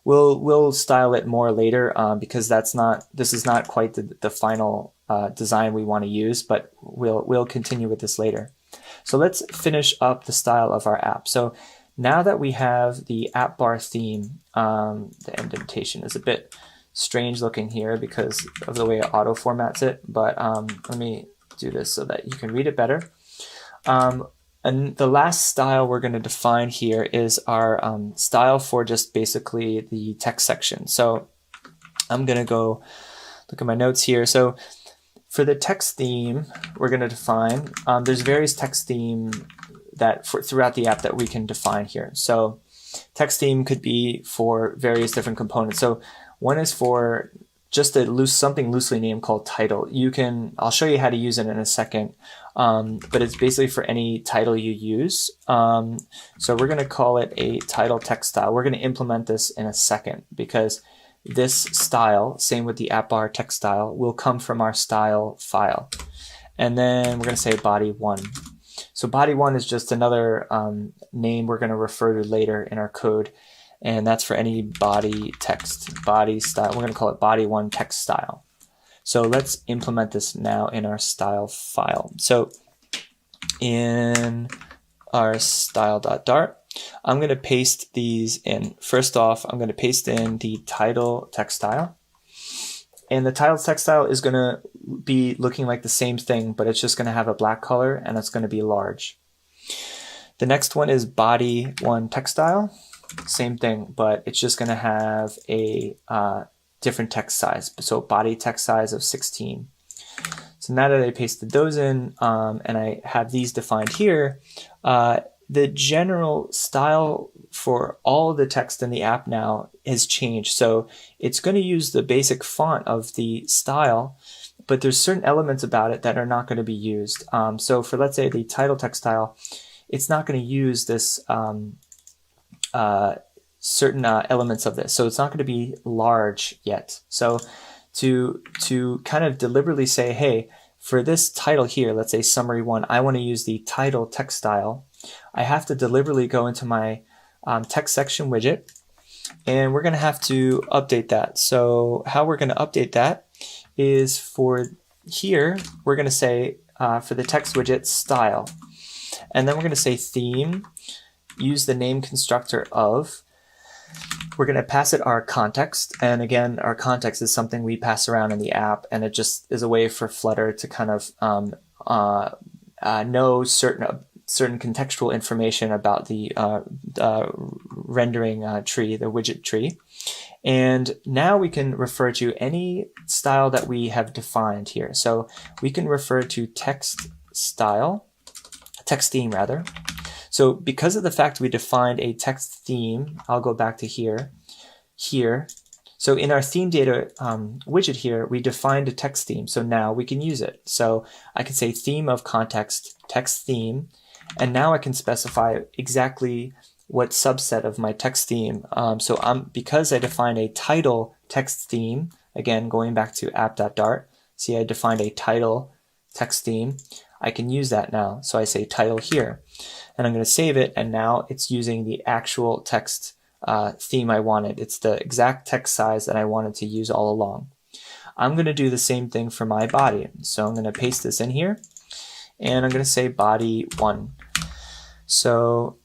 We'll style it more later because this is not quite the final design we want to use, but we'll continue with this later. So let's finish up the style of our app. So now that we have the app bar theme, the indentation is a bit strange looking here because of the way it auto formats it, but let me do this so that you can read it better. And the last style we're going to define here is our style for just basically the text section. So I'm going to go look at my notes here. So for the text theme, we're going to define, there's various text theme that throughout the app that we can define here. So text theme could be for various different components. So one is for just something loosely named called title. I'll show you how to use it in a second, but it's basically for any title you use. So we're going to call it a title text style. We're going to implement this in a second because this style, same with the app bar text style, will come from our style file. And then we're going to say body1. So body1 is just another name we're going to refer to later in our code. And that's for any body text, body style. We're going to call it body1 text style. So let's implement this now in our style file. So in our style.dart, I'm going to paste these in. First off, I'm going to paste in the title text style. And the title text style is going to be looking like the same thing, but it's just going to have a black color and it's going to be large. The next one is body1 text style. Same thing, but it's just going to have a different text size. So body text size of 16. So now that I pasted those in and I have these defined here, the general style for all the text in the app now has changed. So it's going to use the basic font of the style, but there's certain elements about it that are not going to be used. So for, let's say, the title text style, it's not going to use this certain elements of this. So it's not going to be large yet. So to kind of deliberately say, hey, for this title here, let's say summary 1, I want to use the title text style, I have to deliberately go into my text section widget, and we're going to have to update that. So how we're going to update that is for here, we're going to say for the text widget style, and then we're going to say theme, use the name constructor of. We're going to pass it our context, and again, our context is something we pass around in the app, and it just is a way for Flutter to kind of know certain contextual information about the rendering tree, the widget tree. And now we can refer to any style that we have defined here. So we can refer to text theme rather. So because of the fact we defined a text theme, I'll go back to here. So in our theme data widget here, we defined a text theme. So now we can use it. So I can say theme of context, text theme, and now I can specify exactly what subset of my text theme. Because I defined a title text theme, again, going back to app.dart, see I defined a title text theme, I can use that now. So I say title here, and I'm going to save it, and now it's using the actual text theme I wanted. It's the exact text size that I wanted to use all along. I'm going to do the same thing for my body. So I'm going to paste this in here, and I'm going to say body1. So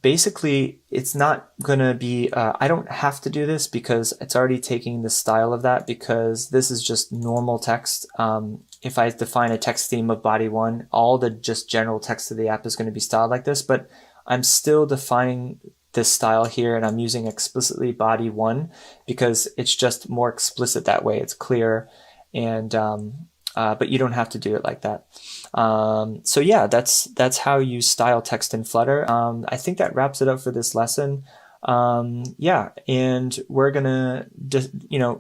basically, it's not going to be, I don't have to do this because it's already taking the style of that, because this is just normal text. If I define a text theme of body1, all the just general text of the app is going to be styled like this, but I'm still defining this style here, and I'm using explicitly body1 because it's just more explicit that way. It's clear, and but you don't have to do it like that. So yeah, that's how you style text in Flutter. I think that wraps it up for this lesson. Yeah, and we're gonna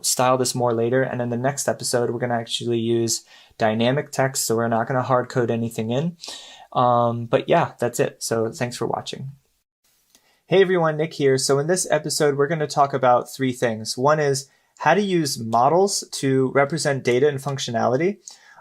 style this more later, and in the next episode we're gonna actually use dynamic text, so we're not gonna hard code anything in. But yeah, that's it. So thanks for watching. Hey everyone, Nick here. So in this episode we're going to talk about 3 things. One is how to use models to represent data and functionality.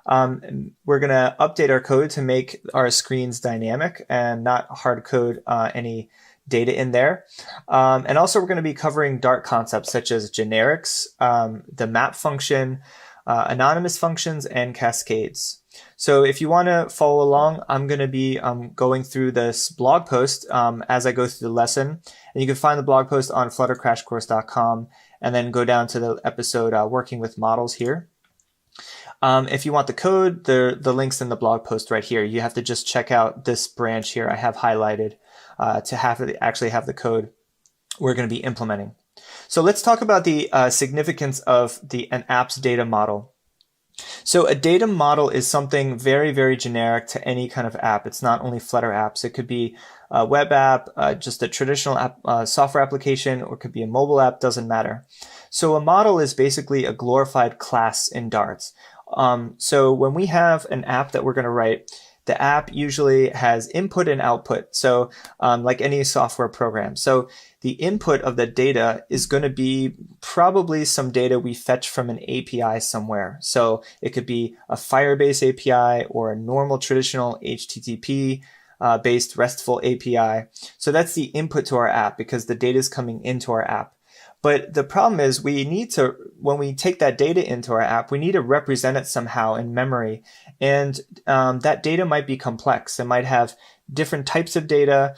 We're going to update our code to make our screens dynamic and not hard code any data in there. And also we're going to be covering Dart concepts such as generics, the map function, anonymous functions, and cascades. So if you want to follow along, I'm going to be going through this blog post as I go through the lesson. And you can find the blog post on fluttercrashcourse.com, and then go down to the episode Working with Models here. If you want the code, the link's in the blog post right here. You have to just check out this branch here I have highlighted to actually have the code we're going to be implementing. So let's talk about the significance of an app's data model. So a data model is something very, very generic to any kind of app. It's not only Flutter apps. It could be a web app, just a traditional app, software application, or it could be a mobile app, doesn't matter. So a model is basically a glorified class in Dart. So when we have an app that we're going to write, the app usually has input and output. So like any software program. So the input of the data is going to be probably some data we fetch from an API somewhere. So it could be a Firebase API or a normal traditional HTTP based RESTful API. So that's the input to our app because the data is coming into our app. But the problem is when we take that data into our app, we need to represent it somehow in memory. And that data might be complex. It might have different types of data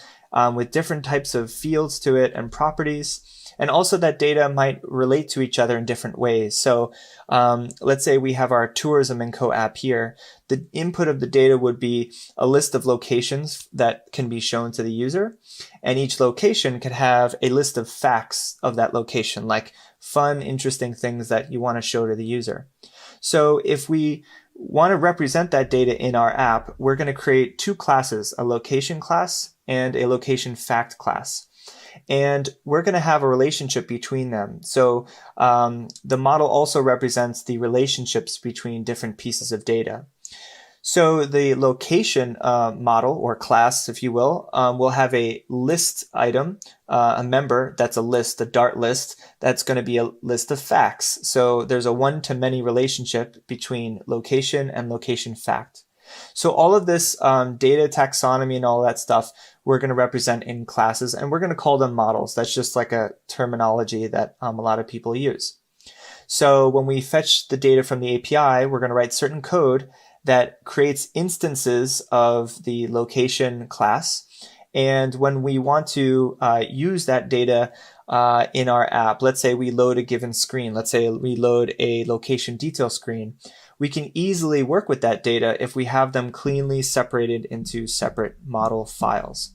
with different types of fields to it and properties. And also that data might relate to each other in different ways. So let's say we have our Tourism & Co app here. The input of the data would be a list of locations that can be shown to the user. And each location could have a list of facts of that location, like fun, interesting things that you want to show to the user. So if we want to represent that data in our app, we're going to create two classes, a location class and a location fact class. And we're going to have a relationship between them. So the model also represents the relationships between different pieces of data. So the location model or class, if you will have a list item, a member that's a list, a Dart list, that's going to be a list of facts. So there's a one-to-many relationship between location and location fact. So all of this data taxonomy and all that stuff, we're going to represent in classes, and we're going to call them models. That's just like a terminology that a lot of people use. So when we fetch the data from the API, we're going to write certain code that creates instances of the location class. And when we want to use that data in our app, let's say we load a given screen, let's say we load a location detail screen, we can easily work with that data if we have them cleanly separated into separate model files.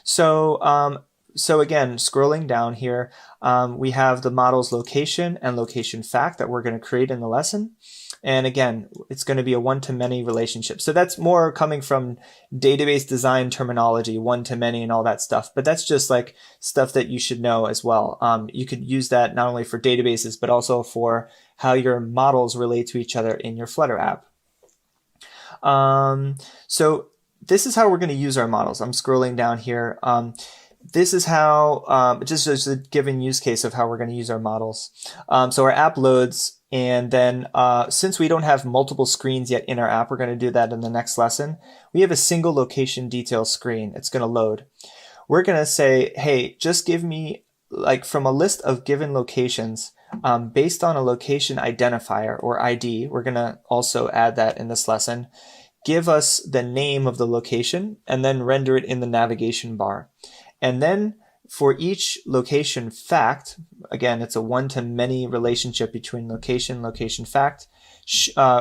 So again, scrolling down here, we have the model's location and location fact that we're going to create in the lesson. And again, it's going to be a one-to-many relationship. So that's more coming from database design terminology, one-to-many and all that stuff. But that's just like stuff that you should know as well. You could use that not only for databases, but also for how your models relate to each other in your Flutter app. So this is how we're going to use our models. I'm scrolling down here. This is how, just as a given use case of how we're going to use our models. So our app loads, and then since we don't have multiple screens yet in our app, we're going to do that in the next lesson. We have a single location detail screen. It's going to load. We're going to say, hey, just give me, like from a list of given locations, based on a location identifier or ID, we're going to also add that in this lesson. Give us the name of the location and then render it in the navigation bar. And then for each location fact, again, it's a one-to-many relationship between location fact,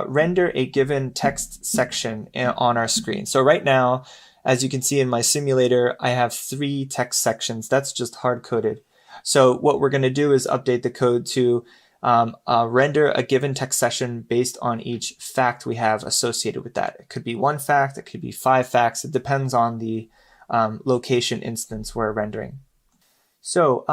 render a given text section on our screen. So right now, as you can see in my simulator, I have 3 text sections. That's just hard-coded. So what we're going to do is update the code to render a given text section based on each fact we have associated with that. It could be 1 fact, it could be 5 facts. It depends on the location instance we're rendering. So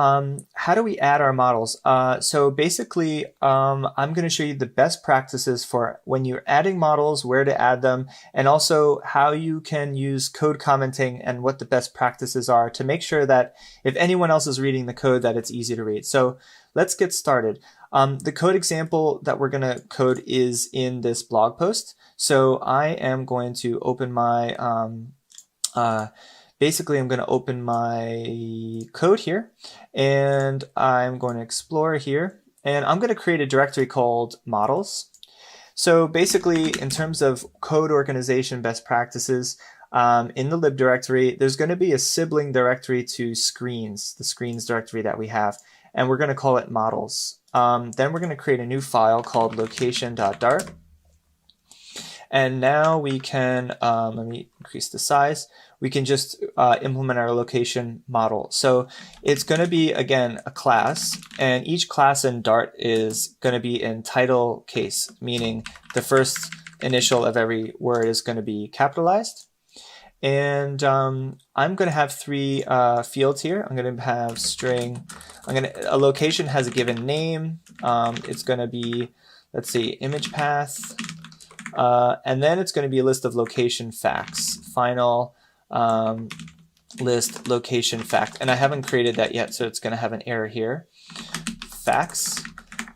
how do we add our models? So basically, I'm going to show you the best practices for when you're adding models, where to add them, and also how you can use code commenting and what the best practices are to make sure that if anyone else is reading the code, that it's easy to read. So let's get started. The code example that we're going to code is in this blog post. So I am going to open my basically, I'm going to open my code here, and I'm going to explore here, and I'm going to create a directory called models. So basically, in terms of code organization best practices, in the lib directory, there's going to be a sibling directory to screens, the screens directory that we have, and we're going to call it models. Then we're going to create a new file called location.dart. And now we can, let me increase the size. We can just implement our location model. So it's going to be, again, a class, and each class in Dart is going to be in title case, meaning the first initial of every word is going to be capitalized. And I'm going to have three fields here. I'm going to have string. A location has a given name. It's going to be, let's see, image path. And then it's going to be a list of location facts. Final list location fact. And I haven't created that yet, so it's going to have an error here. Facts.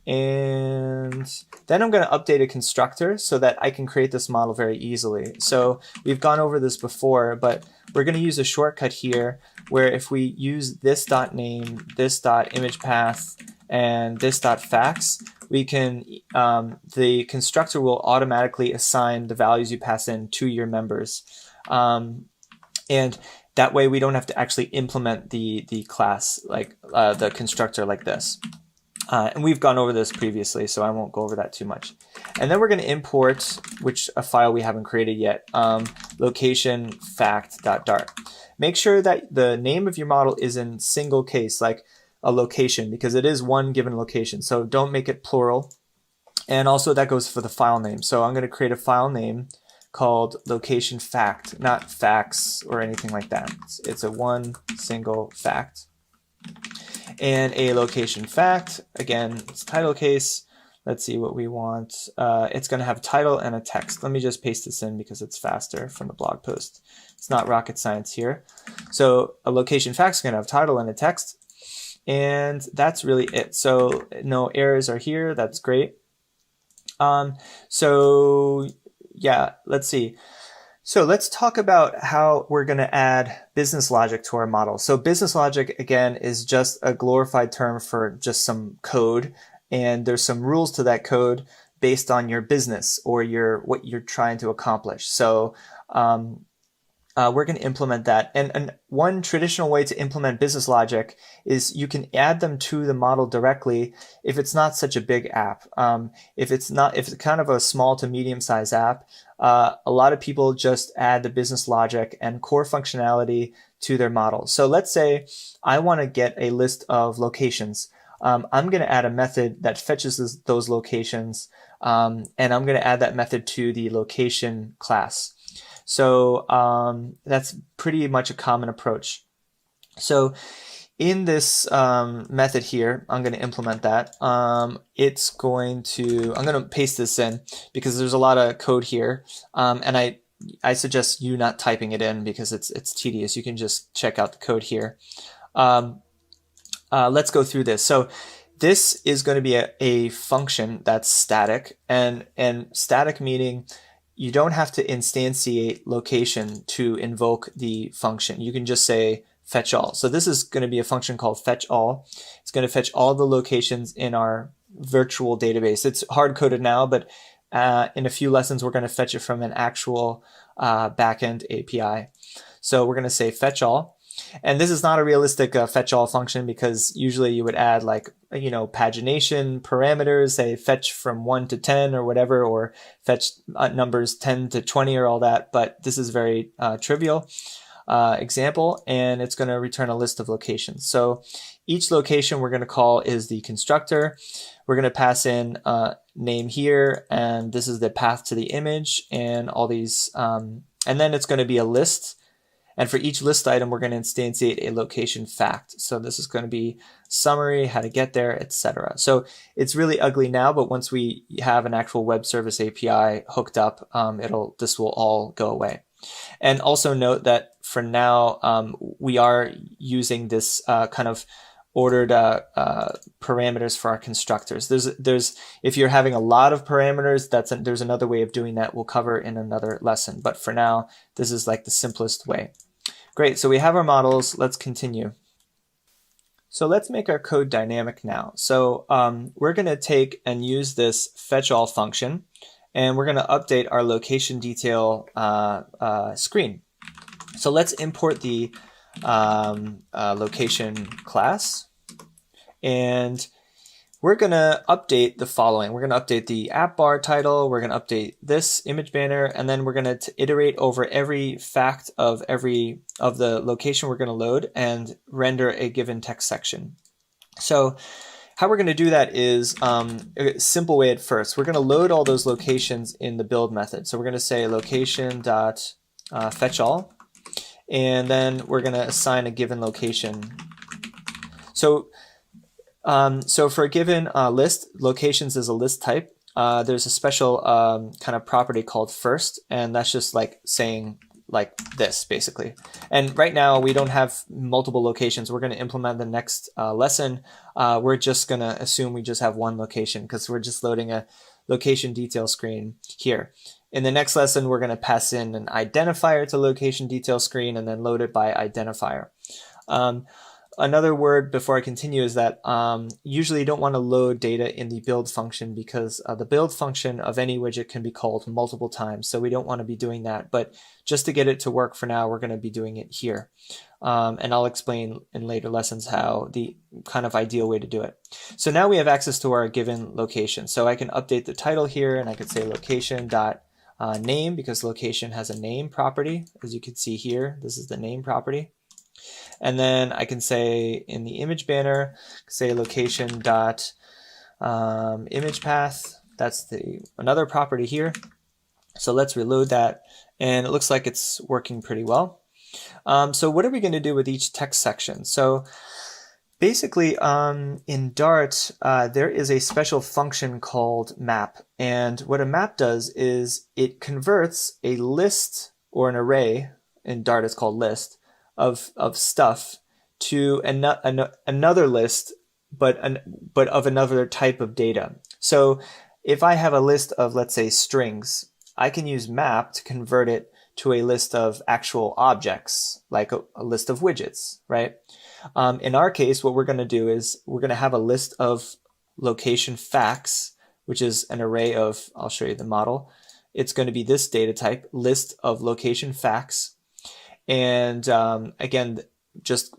And then I'm going to update a constructor so that I can create this model very easily. So we've gone over this before, but we're going to use a shortcut here where if we use this .name, this .image path, and this .facts, we can, the constructor will automatically assign the values you pass in to your members. And that way we don't have to actually implement the class, like the constructor like this. And we've gone over this previously, so I won't go over that too much. And then we're going to import, a file we haven't created yet, location fact.dart. Make sure that the name of your model is in single case, like a location, because it is one given location. So don't make it plural. And also that goes for the file name. So I'm going to create a file name called location fact, not facts or anything like that. It's a one single fact. And a location fact, again, it's title case. Let's see what we want. It's going to have a title and a text. Let me just paste this in because it's faster from the blog post. It's not rocket science here. So a location fact is going to have a title and a text. And that's really it. So no errors are here. That's great. So yeah, let's see. So let's talk about how we're going to add business logic to our model. So business logic, again, is just a glorified term for just some code. And there's some rules to that code based on your business or what you're trying to accomplish. So we're going to implement that. And one traditional way to implement business logic is you can add them to the model directly if it's not such a big app. If it's kind of a small to medium sized app, a lot of people just add the business logic and core functionality to their model. So let's say I want to get a list of locations. I'm going to add a method that fetches those locations, and I'm going to add that method to the location class. So that's pretty much a common approach. So in this method here, I'm going to implement that. I'm going to paste this in because there's a lot of code here, and I suggest you not typing it in because it's tedious. You can just check out the code here. Let's go through this. So this is going to be a function that's static, and static meaning you don't have to instantiate location to invoke the function. You can just say fetch all. So this is going to be a function called fetch all. It's going to fetch all the locations in our virtual database. It's hard coded now, but in a few lessons we're going to fetch it from an actual backend API. So we're going to say fetch all. And this is not a realistic fetch all function because usually you would add like, pagination parameters, say fetch from 1 to 10 or whatever, or fetch numbers 10 to 20 or all that. But this is very trivial example, and it's going to return a list of locations. So each location we're going to call is the constructor. We're going to pass in name here, and this is the path to the image and all these, and then it's going to be a list. And for each list item, we're going to instantiate a location fact. So this is going to be summary, how to get there, etc. So it's really ugly now, but once we have an actual web service API hooked up, this will all go away. And also note that for now, we are using this kind of ordered parameters for our constructors. If you're having a lot of parameters, there's another way of doing that we'll cover in another lesson. But for now, this is like the simplest way. Great, so we have our models. Let's continue. So let's make our code dynamic now. So we're going to take and use this fetch all function, and we're going to update our location detail screen. So let's import the location class, and we're going to update the following. We're going to update the app bar title, we're going to update this image banner, and then we're going to iterate over every fact of the location we're going to load and render a given text section. So how we're going to do that is a simple way at first. We're going to load all those locations in the build method. So we're going to say location.fetchAll. and then we're going to assign a given location. So for a given list, locations is a list type. There's a special kind of property called first, and that's just like saying like this basically. And right now we don't have multiple locations. We're going to implement the next lesson. We're just going to assume we just have one location because we're just loading a location detail screen here. In the next lesson, we're going to pass in an identifier to location detail screen and then load it by identifier. Another word before I continue is that usually you don't want to load data in the build function because the build function of any widget can be called multiple times. So we don't want to be doing that. But just to get it to work for now, we're going to be doing it here. And I'll explain in later lessons how the kind of ideal way to do it. So now we have access to our given location. So I can update the title here and I could say location.name because location has a name property. As you can see here, this is the name property. And then I can say in the image banner, say location dot image path. That's another property here. So let's reload that, and it looks like it's working pretty well. So what are we going to do with each text section? So basically, in Dart, there is a special function called map, and what a map does is it converts a list or an array. In Dart, it's called list. Of stuff to another list, but of another type of data. So if I have a list of, let's say, strings, I can use map to convert it to a list of actual objects, like a list of widgets, right? In our case, what we're going to do is we're going to have a list of location facts, which is an array of, I'll show you the model. It's going to be this data type, list of location facts. And again, just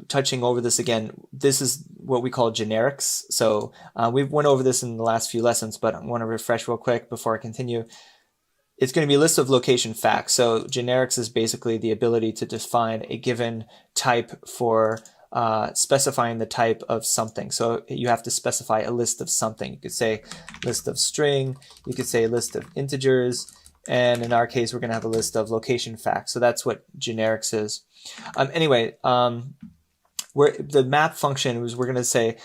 touching over this again, this is what we call generics. So we've went over this in the last few lessons, but I want to refresh real quick before I continue. It's going to be a list of location facts. So generics is basically the ability to define a given type for specifying the type of something. So you have to specify a list of something. You could say list of string, you could say a list of integers, and in our case, we're going to have a list of location facts. So that's what generics is. Anyway, the map function was we're going to say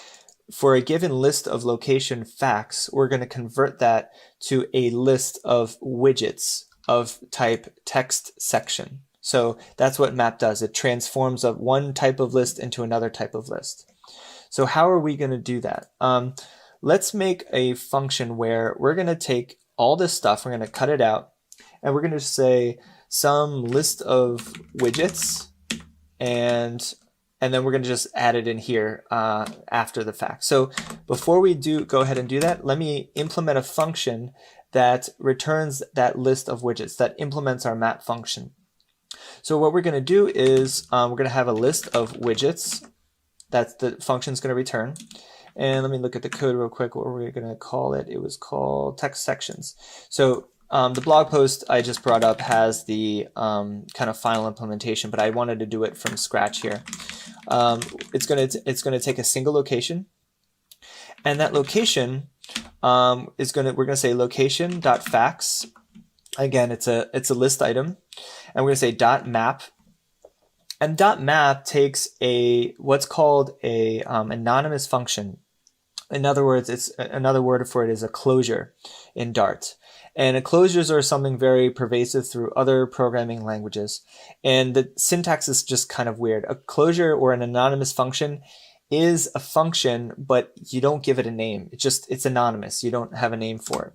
for a given list of location facts, we're going to convert that to a list of widgets of type text section. So that's what map does. It transforms one type of list into another type of list. So how are we going to do that? Let's make a function where we're going to take all this stuff, we're going to cut it out, and we're going to say some list of widgets, and then we're going to just add it in here after the fact. So before we go ahead and do that, let me implement a function that returns that list of widgets, that implements our map function. So what we're going to do is we're going to have a list of widgets that the function's going to return. And let me look at the code real quick. What were we going to call it? It was called text sections. So the blog post I just brought up has the kind of final implementation, but I wanted to do it from scratch here. It's going to take a single location, and that location we're going to say location.facts. Again, it's a list item, and we're going to say .map. And .map takes what's called a anonymous function. In other words, it's another word for it is a closure in Dart. And closures are something very pervasive through other programming languages. And the syntax is just kind of weird. A closure or an anonymous function is a function, but you don't give it a name. It's anonymous. You don't have a name for it.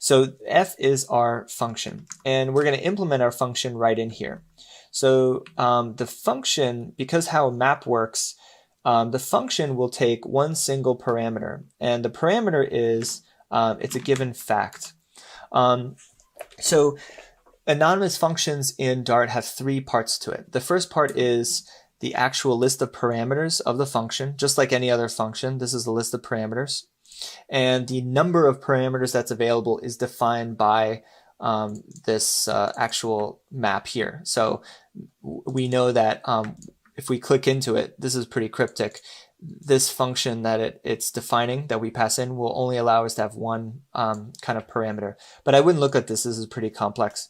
So f is our function, and we're going to implement our function right in here. So the function, because how a map works, the function will take one single parameter, and the parameter is it's a given fact. So anonymous functions in Dart have three parts to it. The first part is the actual list of parameters of the function, just like any other function. This is the list of parameters. And the number of parameters that's available is defined by this actual map here. So we know that if we click into it, this is pretty cryptic. This function that it's defining that we pass in will only allow us to have one kind of parameter. But I wouldn't look at this. This is pretty complex.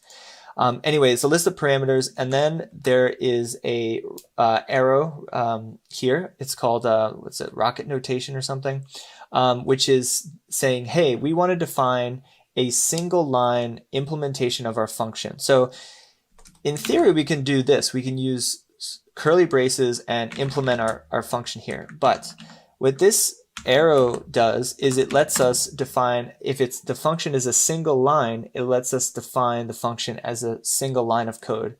Anyway, it's a list of parameters, and then there is a arrow here. It's called what's it, rocket notation or something, which is saying, hey, we want to define a single line implementation of our function. So in theory, we can do this. We can use curly braces and implement our function here. But what this arrow does is it lets us define, if the function is a single line, it lets us define the function as a single line of code.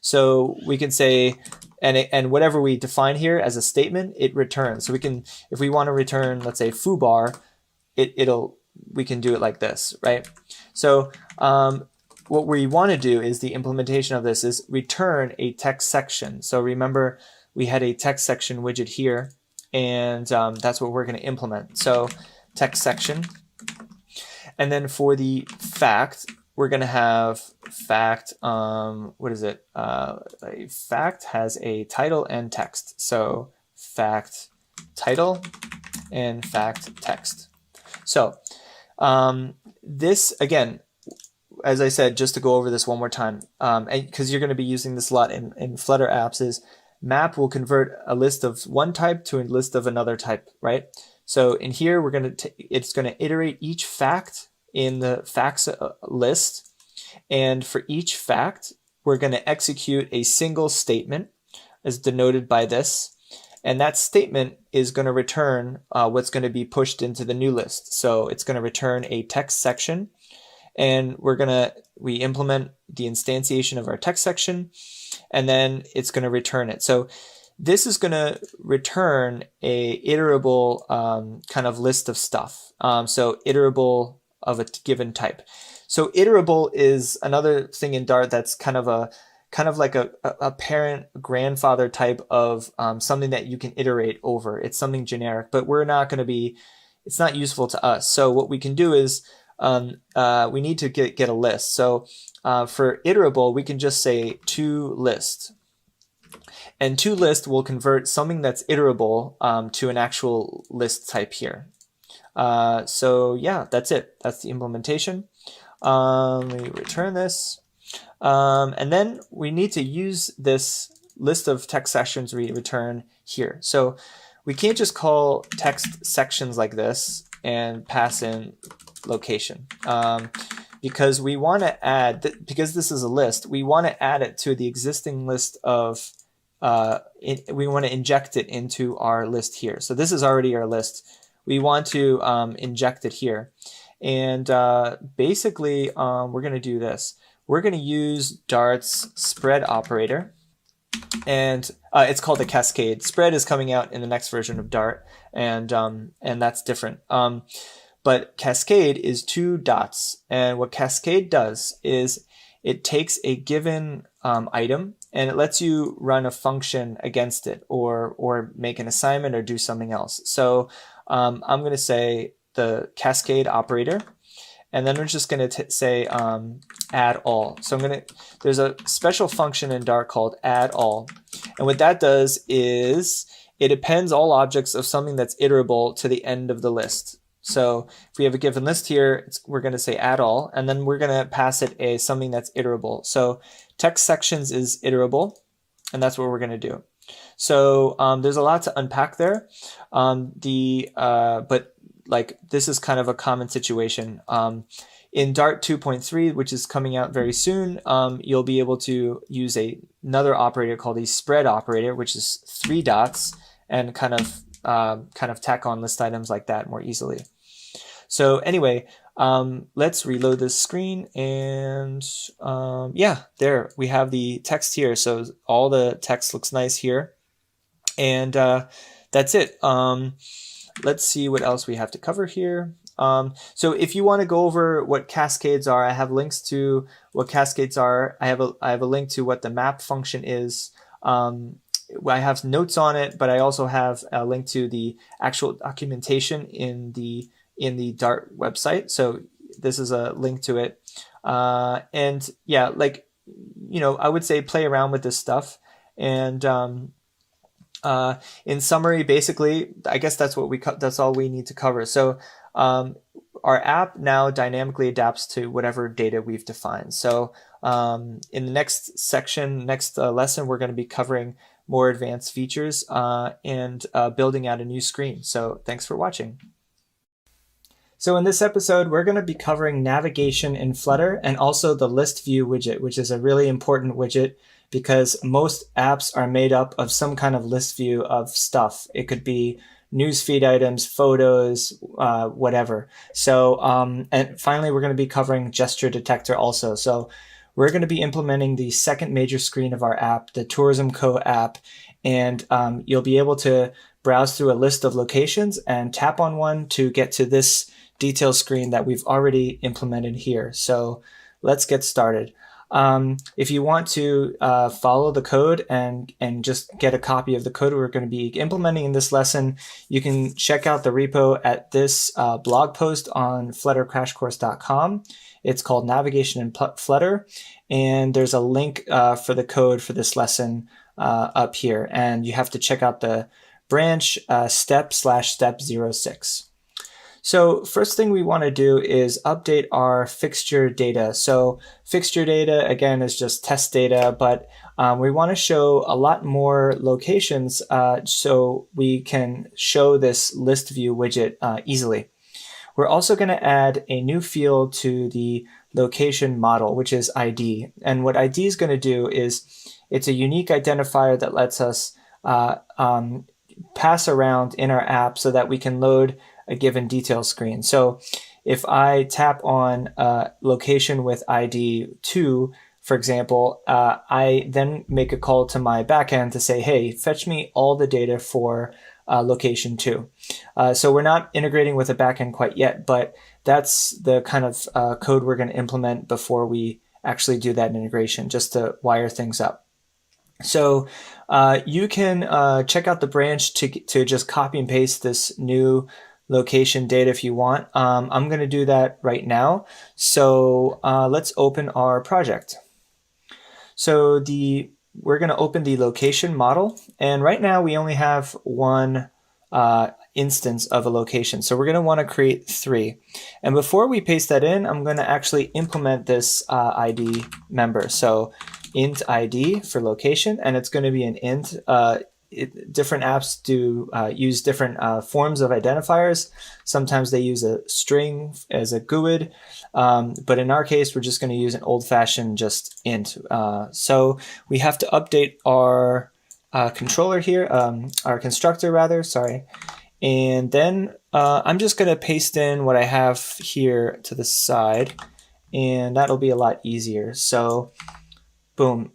So we can say, and whatever we define here as a statement, it returns. So we can, if we want to return, let's say foobar, we can do it like this, right? So what we want to do is the implementation of this is return a text section. So remember, we had a text section widget here, and that's what we're going to implement. So text section. And then for the fact, we're going to have fact, what is it? A fact has a title and text. So fact title and fact text. So this, again, as I said, just to go over this one more time, because you're going to be using this a lot in Flutter apps, is map will convert a list of one type to a list of another type, right? So in here, it's going to iterate each fact in the facts list. And for each fact, we're going to execute a single statement as denoted by this. And that statement is going to return what's going to be pushed into the new list. So it's going to return a text section. And we implement the instantiation of our text section, and then it's going to return it. So this is going to return a iterable kind of list of stuff. So iterable of a given type. So iterable is another thing in Dart that's kind of like a parent grandfather type of something that you can iterate over. It's something generic, but it's not useful to us. So what we can do is we need to get a list. So for iterable, we can just say toList. And toList will convert something that's iterable to an actual list type here. So yeah, that's it. That's the implementation. Let me return this. And then we need to use this list of text sections we return here. So we can't just call text sections like this and pass in location, because we want to add, because this is a list, we want to add it to the existing list of, we want to inject it into our list here. So this is already our list. We want to inject it here. And basically, we're going to do this. We're going to use Dart's spread operator. And it's called a cascade. Spread is coming out in the next version of Dart, and that's different. But cascade is 2 dots, and what cascade does is it takes a given item and it lets you run a function against it, or make an assignment or do something else. So I'm going to say the cascade operator, and then we're just going to say add all. So there's a special function in Dart called add all, and what that does is it appends all objects of something that's iterable to the end of the list. So if we have a given list here, we're going to say add all, and then we're going to pass it something that's iterable. So text sections is iterable, and that's what we're going to do. So there's a lot to unpack there. But like, this is kind of a common situation. In Dart 2.3, which is coming out very soon, you'll be able to use another operator called a spread operator, which is 3 dots, and kind of tack on list items like that more easily. So anyway, let's reload this screen, and yeah, there we have the text here. So all the text looks nice here, and that's it. Let's see what else we have to cover here. So if you want to go over what cascades are, I have links to what cascades are. I have a link to what the map function is. I have notes on it, but I also have a link to the actual documentation in the Dart website. So this is a link to it. And yeah, like, I would say play around with this stuff. And in summary, basically, I guess that's all we need to cover. So our app now dynamically adapts to whatever data we've defined. So In the next section, next lesson, we're going to be covering more advanced features and building out a new screen. So thanks for watching. So in this episode, we're going to be covering navigation in Flutter and also the list view widget, which is a really important widget because most apps are made up of some kind of list view of stuff. It could be newsfeed items, photos, whatever. So, and finally, we're going to be covering gesture detector also. So we're going to be implementing the second major screen of our app, the Tourism Co app, and you'll be able to browse through a list of locations and tap on one to get to this detail screen that we've already implemented here. So let's get started. If you want to follow the code and just get a copy of the code we're going to be implementing in this lesson, you can check out the repo at this blog post on fluttercrashcourse.com. It's called Navigation in Flutter, and there's a link for the code for this lesson up here, and you have to check out the branch step/step 06. So first thing we want to do is update our fixture data. So fixture data, again, is just test data, but we want to show a lot more locations so we can show this list view widget easily. We're also going to add a new field to the location model, which is ID. And what ID is going to do is it's a unique identifier that lets us pass around in our app so that we can load a given detail screen. So if I tap on location with ID 2, for example, I then make a call to my backend to say, hey, fetch me all the data for location 2. So we're not integrating with a backend quite yet, but that's the kind of code we're going to implement before we actually do that integration, just to wire things up. So you can check out the branch to just copy and paste this new location data if you want. I'm going to do that right now. So let's open our project. So we're going to open the location model, and right now we only have one instance of a location. So we're going to want to create 3. And before we paste that in, I'm going to actually implement this ID member. So int ID for location, and it's going to be an int. Different apps do use different forms of identifiers. Sometimes they use a string as a GUID, but in our case, we're just going to use an old-fashioned just int. So we have to update our controller here, our constructor rather, sorry. And then I'm just going to paste in what I have here to the side, and that'll be a lot easier. So boom,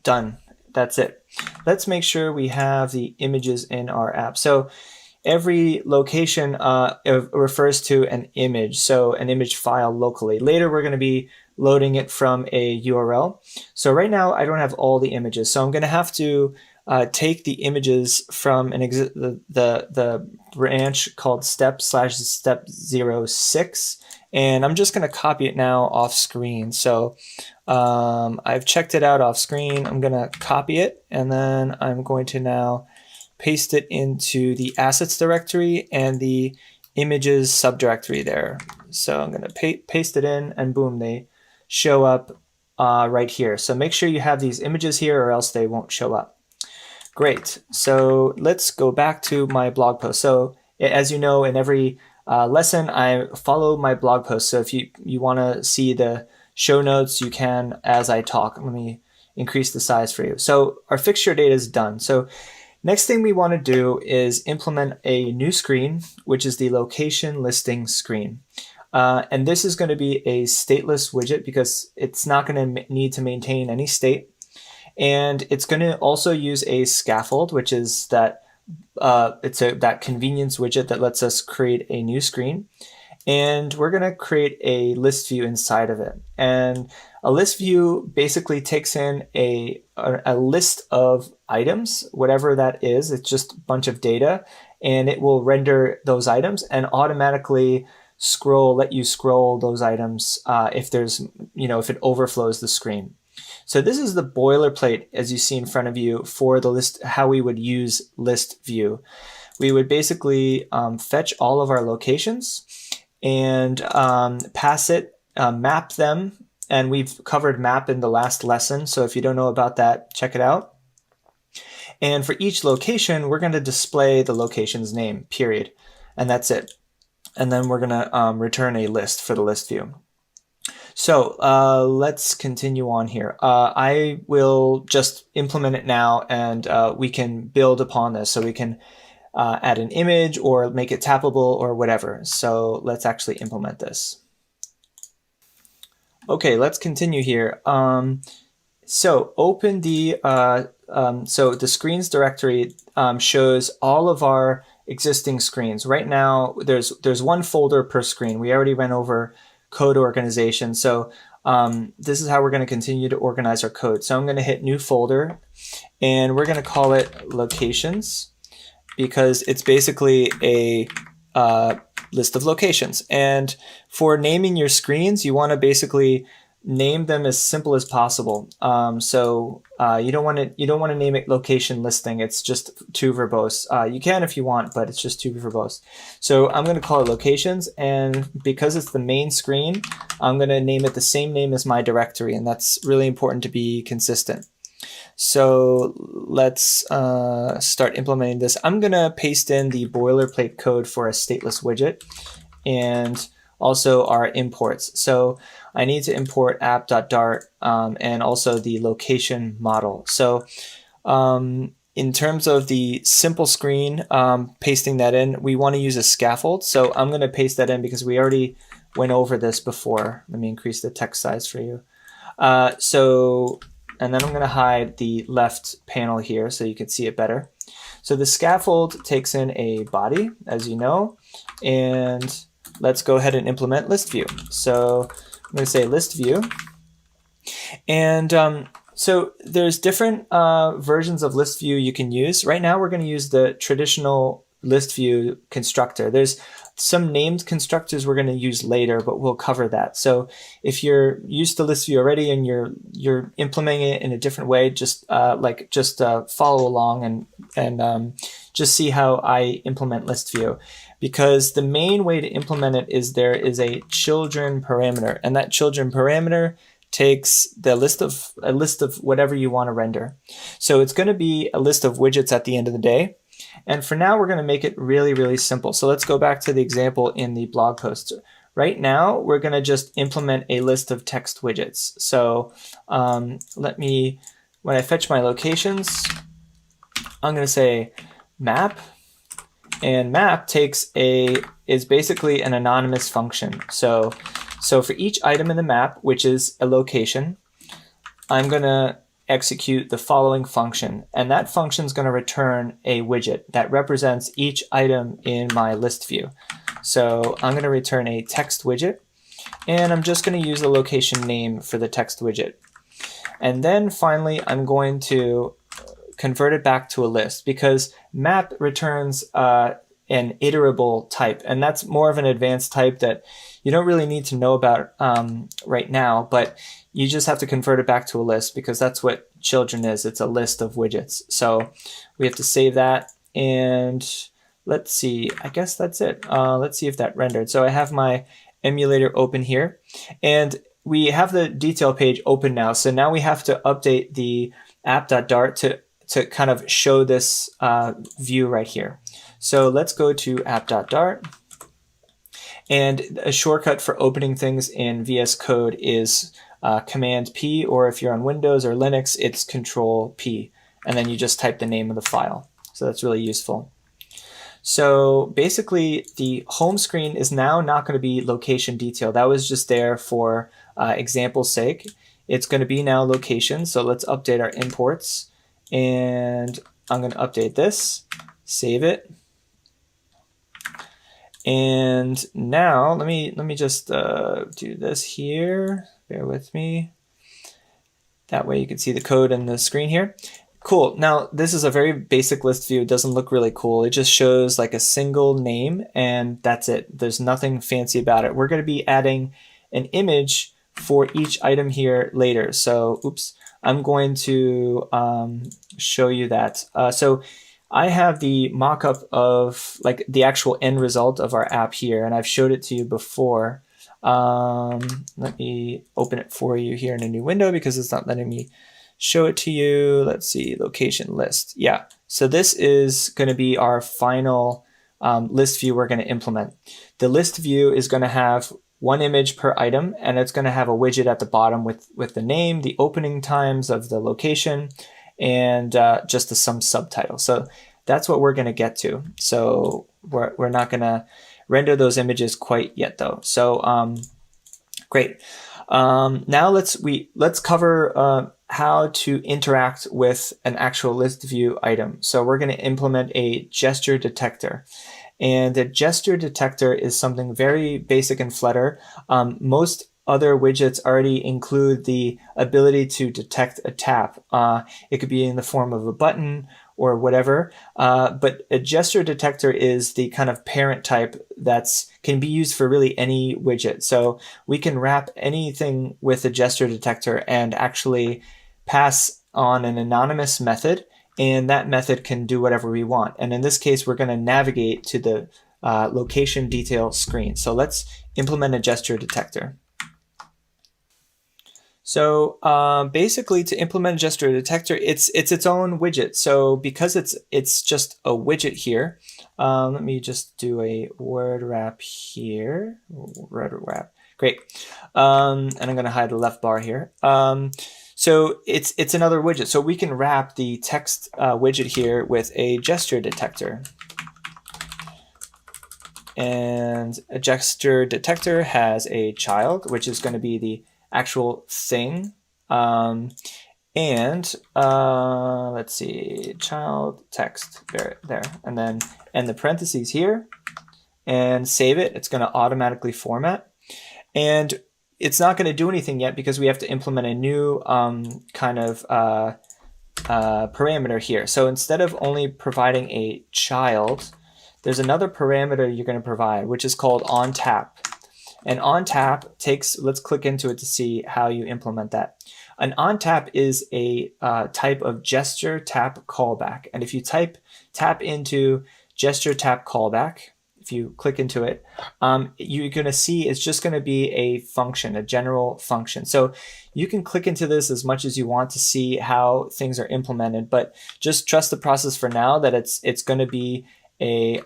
done. That's it. Let's make sure we have the images in our app. So every location refers to an image, so an image file locally. Later, we're going to be loading it from a URL. So right now, I don't have all the images. So I'm going to have to take the images from the branch called step/step 06, and I'm just going to copy it now off screen. So I've checked it out off screen. I'm going to copy it, and then I'm going to now paste it into the assets directory and the images subdirectory there. So I'm going to paste it in, and boom, they show up right here. So make sure you have these images here or else they won't show up. Great. So let's go back to my blog post. So as you know, in every lesson, I follow my blog post. So if you want to see the show notes, you can as I talk. Let me increase the size for you. So our fixture data is done. So next thing we want to do is implement a new screen, which is the location listing screen. And this is going to be a stateless widget because it's not going to need to maintain any state. And it's going to also use a scaffold, which is that that convenience widget that lets us create a new screen. And we're going to create a list view inside of it. And a list view basically takes in a list of items, whatever that is. It's just a bunch of data, and it will render those items and automatically let you scroll those items if it overflows the screen. So this is the boilerplate, as you see in front of you, for the list, how we would use list view. We would basically fetch all of our locations and pass it, map them and we've covered map in the last lesson. So if you don't know about that, check it out. And for each location, we're going to display the location's name, period. And that's it. And then we're going to return a list for the list view. So let's continue on here. I will just implement it now, and we can build upon this. So we can add an image or make it tappable or whatever. So let's actually implement this. Okay, let's continue here. So open the so the screens directory shows all of our existing screens. Right now, there's one folder per screen. We already went over code organization. So this is how we're going to continue to organize our code. So I'm going to hit new folder, and we're going to call it locations, because it's basically a list of locations. And for naming your screens, you want to basically name them as simple as possible. You don't want to name it location listing. It's just too verbose. You can if you want, but it's just too verbose. So I'm going to call it locations, and because it's the main screen, I'm going to name it the same name as my directory, and that's really important to be consistent. So let's start implementing this. I'm going to paste in the boilerplate code for a stateless widget and also our imports. So I need to import app.dart and also the location model. So in terms of the simple screen, pasting that in, we want to use a scaffold. So I'm going to paste that in because we already went over this before. Let me increase the text size for you. And then I'm going to hide the left panel here so you can see it better. So the scaffold takes in a body, as you know, and let's go ahead and implement list view. So I'm going to say list view. And so there's different versions of list view you can use. Right now we're going to use the traditional list view constructor. There's some named constructors we're going to use later, but we'll cover that. So if you're used to list view already and you're implementing it in a different way, just follow along and just see how I implement list view. Because the main way to implement it is there is a children parameter, and that children parameter takes a list of whatever you want to render. So it's going to be a list of widgets at the end of the day. And for now, we're going to make it really, really simple. So let's go back to the example in the blog post. Right now, we're going to just implement a list of text widgets. So when I fetch my locations, I'm going to say map. And map is basically an anonymous function. So for each item in the map, which is a location, I'm going to execute the following function, and that function is going to return a widget that represents each item in my list view. So I'm going to return a text widget, and I'm just going to use the location name for the text widget. And then finally, I'm going to convert it back to a list, because map returns an iterable type, and that's more of an advanced type that you don't really need to know about right now, but you just have to convert it back to a list, because that's what children is. It's a list of widgets. So we have to save that, and let's see, I guess that's it. Let's see if that rendered. So I have my emulator open here, and we have the detail page open now. So now we have to update the app.dart to kind of show this view right here. So let's go to app.dart. And a shortcut for opening things in VS Code is Command P, or if you're on Windows or Linux, it's Control P. And then you just type the name of the file. So that's really useful. So basically, the home screen is now not going to be location detail. That was just there for example's sake. It's going to be now location. So let's update our imports. And I'm going to update this, save it. And now let me just do this here. Bear with me. That way you can see the code in the screen here. Cool. Now this is a very basic list view. It doesn't look really cool. It just shows like a single name, and that's it. There's nothing fancy about it. We're going to be adding an image for each item here later. So, oops, I'm going to show you that. So I have the mock-up of like the actual end result of our app here, and I've showed it to you before. Let me open it for you here in a new window because it's not letting me show it to you. Let's see, location list. Yeah, so this is going to be our final list view we're going to implement. The list view is going to have one image per item, and it's going to have a widget at the bottom with the name, the opening times of the location, and just some subtitle. So that's what we're going to get to. So we're not going to render those images quite yet though. So great. Now let's cover how to interact with an actual list view item. So we're going to implement a gesture detector. And a gesture detector is something very basic in Flutter. Most other widgets already include the ability to detect a tap. It could be in the form of a button or whatever, but a gesture detector is the kind of parent type that's can be used for really any widget. So we can wrap anything with a gesture detector and actually pass on an anonymous method, and that method can do whatever we want. And in this case, we're going to navigate to the location detail screen. So let's implement a gesture detector. So basically, to implement a gesture detector, it's its own widget. So because it's just a widget here, let me just do a word wrap here. Word wrap, great. And I'm going to hide the left bar here. So it's another widget. So we can wrap the text widget here with a gesture detector. And a gesture detector has a child, which is going to be the actual thing. Let's see, child text there, and then end the parentheses here and save it. It's going to automatically format. And it's not going to do anything yet because we have to implement a new parameter here. So instead of only providing a child, there's another parameter you're going to provide, which is called onTap. And onTap takes, let's click into it to see how you implement that. An onTap is a type of gesture tap callback. And if you tap into gesture tap callback, if you click into it, you're going to see it's just going to be a function, a general function. So you can click into this as much as you want to see how things are implemented, but just trust the process for now that it's going to be a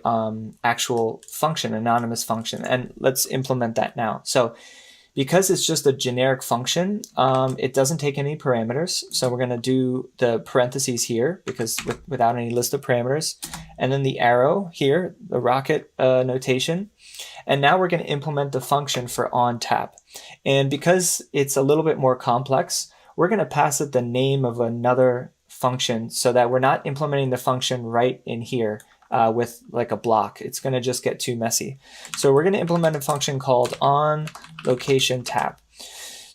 actual function, anonymous function. And let's implement that now. So because it's just a generic function, it doesn't take any parameters. So we're going to do the parentheses here because without any list of parameters, and then the arrow here, the rocket notation. And now we're going to implement the function for onTap. And because it's a little bit more complex, we're going to pass it the name of another function so that we're not implementing the function right in here. With like a block. It's going to just get too messy. So we're going to implement a function called onLocationTap.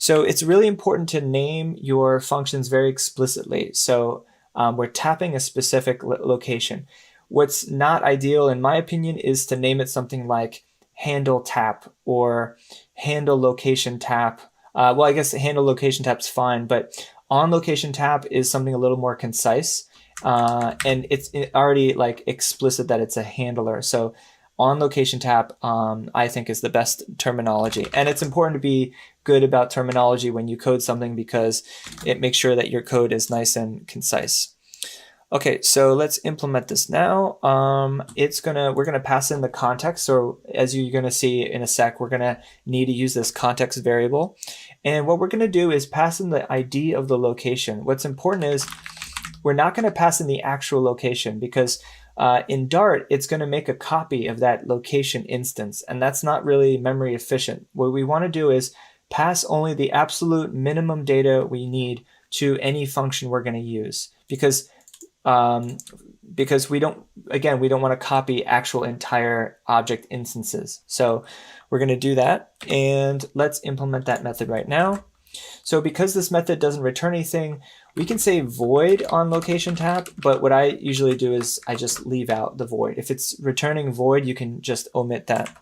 So it's really important to name your functions very explicitly. So we're tapping a specific location. What's not ideal, in my opinion, is to name it something like handle tap or handle location tap. Well, I guess handle location tap's fine, but on location tap is something a little more concise. And it's already like explicit that it's a handler. So on location tap, I think is the best terminology. And it's important to be good about terminology when you code something because it makes sure that your code is nice and concise. Okay, so let's implement this now. We're gonna pass in the context. So as you're gonna see in a sec, we're gonna need to use this context variable. And what we're gonna do is pass in the ID of the location. What's important is we're not going to pass in the actual location because in Dart, it's going to make a copy of that location instance, and that's not really memory efficient. What we want to do is pass only the absolute minimum data we need to any function we're going to use because we don't want to copy actual entire object instances. So we're going to do that, and let's implement that method right now. So because this method doesn't return anything, we can say void on location tap, but what I usually do is I just leave out the void. If it's returning void, you can just omit that.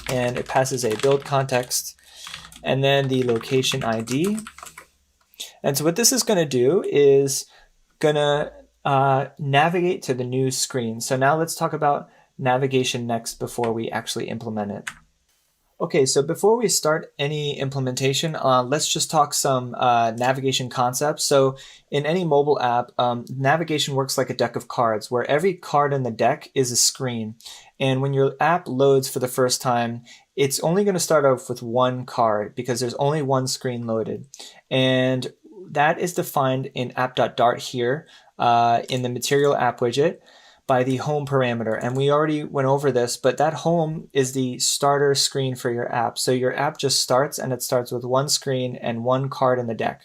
And it passes a build context and then the location ID. And so what this is going to do is going to navigate to the new screen. So now let's talk about navigation next before we actually implement it. Okay, so before we start any implementation, let's just talk some navigation concepts. So in any mobile app, navigation works like a deck of cards, where every card in the deck is a screen. And when your app loads for the first time, it's only going to start off with one card because there's only one screen loaded. And that is defined in app.dart here in the material app widget by the home parameter. And we already went over this, but that home is the starter screen for your app. So your app just starts, and it starts with one screen and one card in the deck.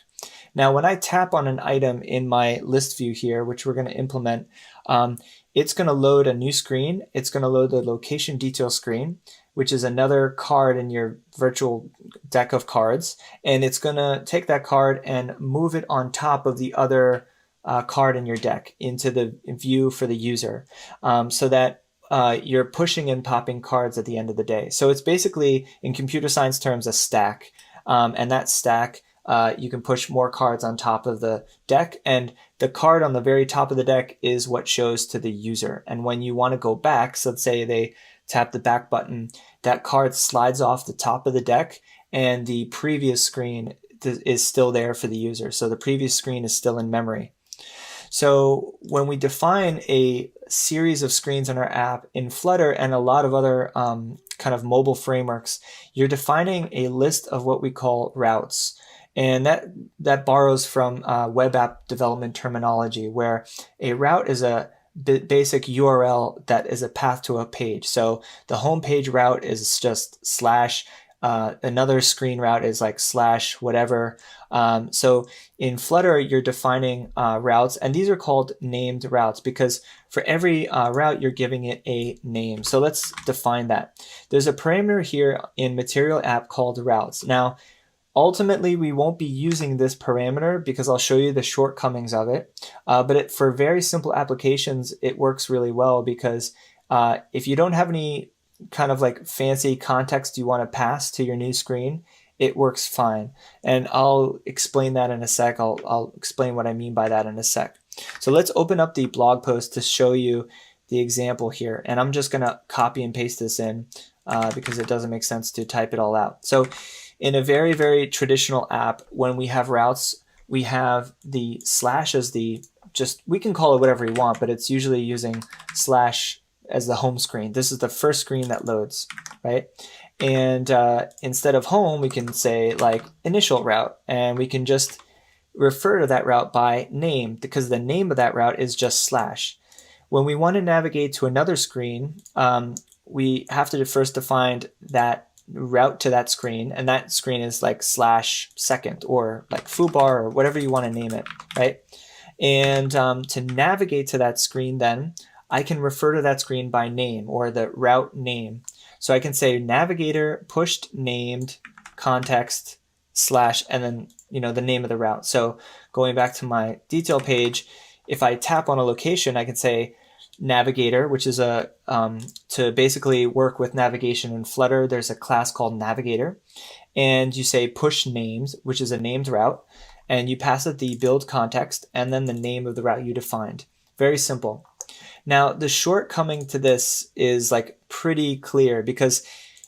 Now, when I tap on an item in my list view here, which we're going to implement, it's going to load a new screen. It's going to load the location detail screen, which is another card in your virtual deck of cards. And it's going to take that card and move it on top of the other card in your deck into the view for the user, so that you're pushing and popping cards at the end of the day. So it's basically, in computer science terms, a stack. And that stack, you can push more cards on top of the deck, and the card on the very top of the deck is what shows to the user. And when you want to go back, so let's say they tap the back button, that card slides off the top of the deck, and the previous screen is still there for the user. So the previous screen is still in memory. So when we define a series of screens in our app in Flutter and a lot of other kind of mobile frameworks, you're defining a list of what we call routes. And that borrows from web app development terminology, where a route is a basic URL that is a path to a page. So the home page route is just slash. Another screen route is like slash whatever. So in Flutter, you're defining routes, and these are called named routes because for every route, you're giving it a name. So let's define that. There's a parameter here in Material App called routes. Now, ultimately, we won't be using this parameter because I'll show you the shortcomings of it. But for very simple applications, it works really well because if you don't have any kind of like fancy context you want to pass to your new screen, it works fine. And I'll explain that in a sec. I'll explain what I mean by that in a sec. So let's open up the blog post to show you the example here. And I'm just going to copy and paste this in because it doesn't make sense to type it all out. So in a very, very traditional app, when we have routes, we have the slash as we can call it whatever you want, but it's usually using slash as the home screen. This is the first screen that loads, right? And instead of home, we can say like initial route, and we can just refer to that route by name because the name of that route is just slash. When we want to navigate to another screen, we have to first define that route to that screen, and that screen is like slash second or like foobar or whatever you want to name it, right? And to navigate to that screen, then I can refer to that screen by name or the route name. So I can say navigator pushed named context slash and then the name of the route. So going back to my detail page, if I tap on a location, I can say navigator, which is to basically work with navigation in Flutter. There's a class called navigator, and you say push names, which is a named route, and you pass it the build context and then the name of the route you defined. Very simple. Now, the shortcoming to this is like pretty clear because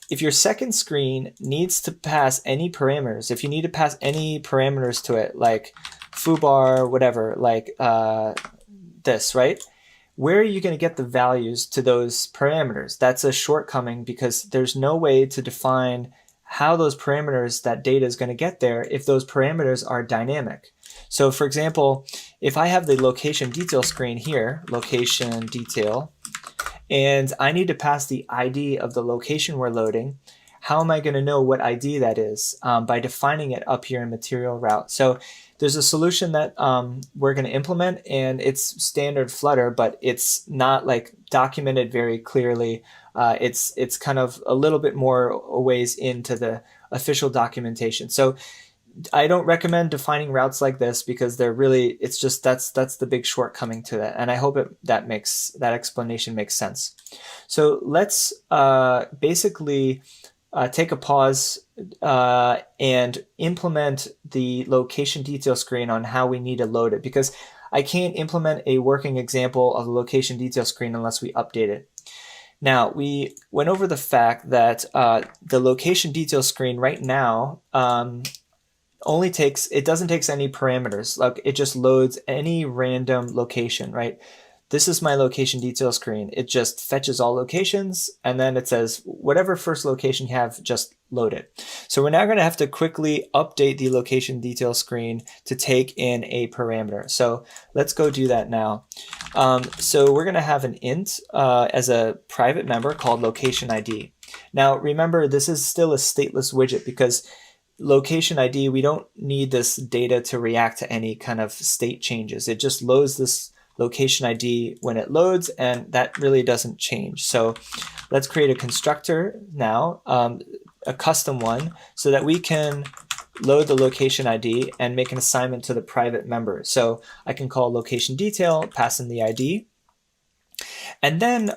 if your second screen needs to pass any parameters, if you need to pass any parameters to it, like foobar, whatever, like this, right? Where are you going to get the values to those parameters? That's a shortcoming because there's no way to define how those parameters, that data is going to get there if those parameters are dynamic. So for example, if I have the location detail screen here, location detail, and I need to pass the ID of the location we're loading, how am I going to know what ID that is? By defining it up here in material route. So there's a solution that we're going to implement, and it's standard Flutter, but it's not like documented very clearly. It's kind of a little bit more a ways into the official documentation. So I don't recommend defining routes like this because they're really, it's just that's the big shortcoming to that. And I hope that explanation makes sense. So let's basically take a pause and implement the location detail screen on how we need to load it, because I can't implement a working example of the location detail screen unless we update it. Now, we went over the fact that the location detail screen right now it doesn't take any parameters. Like, it just loads any random location, right? This is my location detail screen. It just fetches all locations, and then it says whatever first location you have, just load it. So we're now going to have to quickly update the location detail screen to take in a parameter. So let's go do that now. So we're going to have an int as a private member called location ID. Now remember, this is still a stateless widget because location ID, we don't need this data to react to any kind of state changes. It just loads this location ID when it loads, and that really doesn't change. So let's create a constructor now, a custom one, so that we can load the location ID and make an assignment to the private member. So I can call location detail, pass in the ID, and then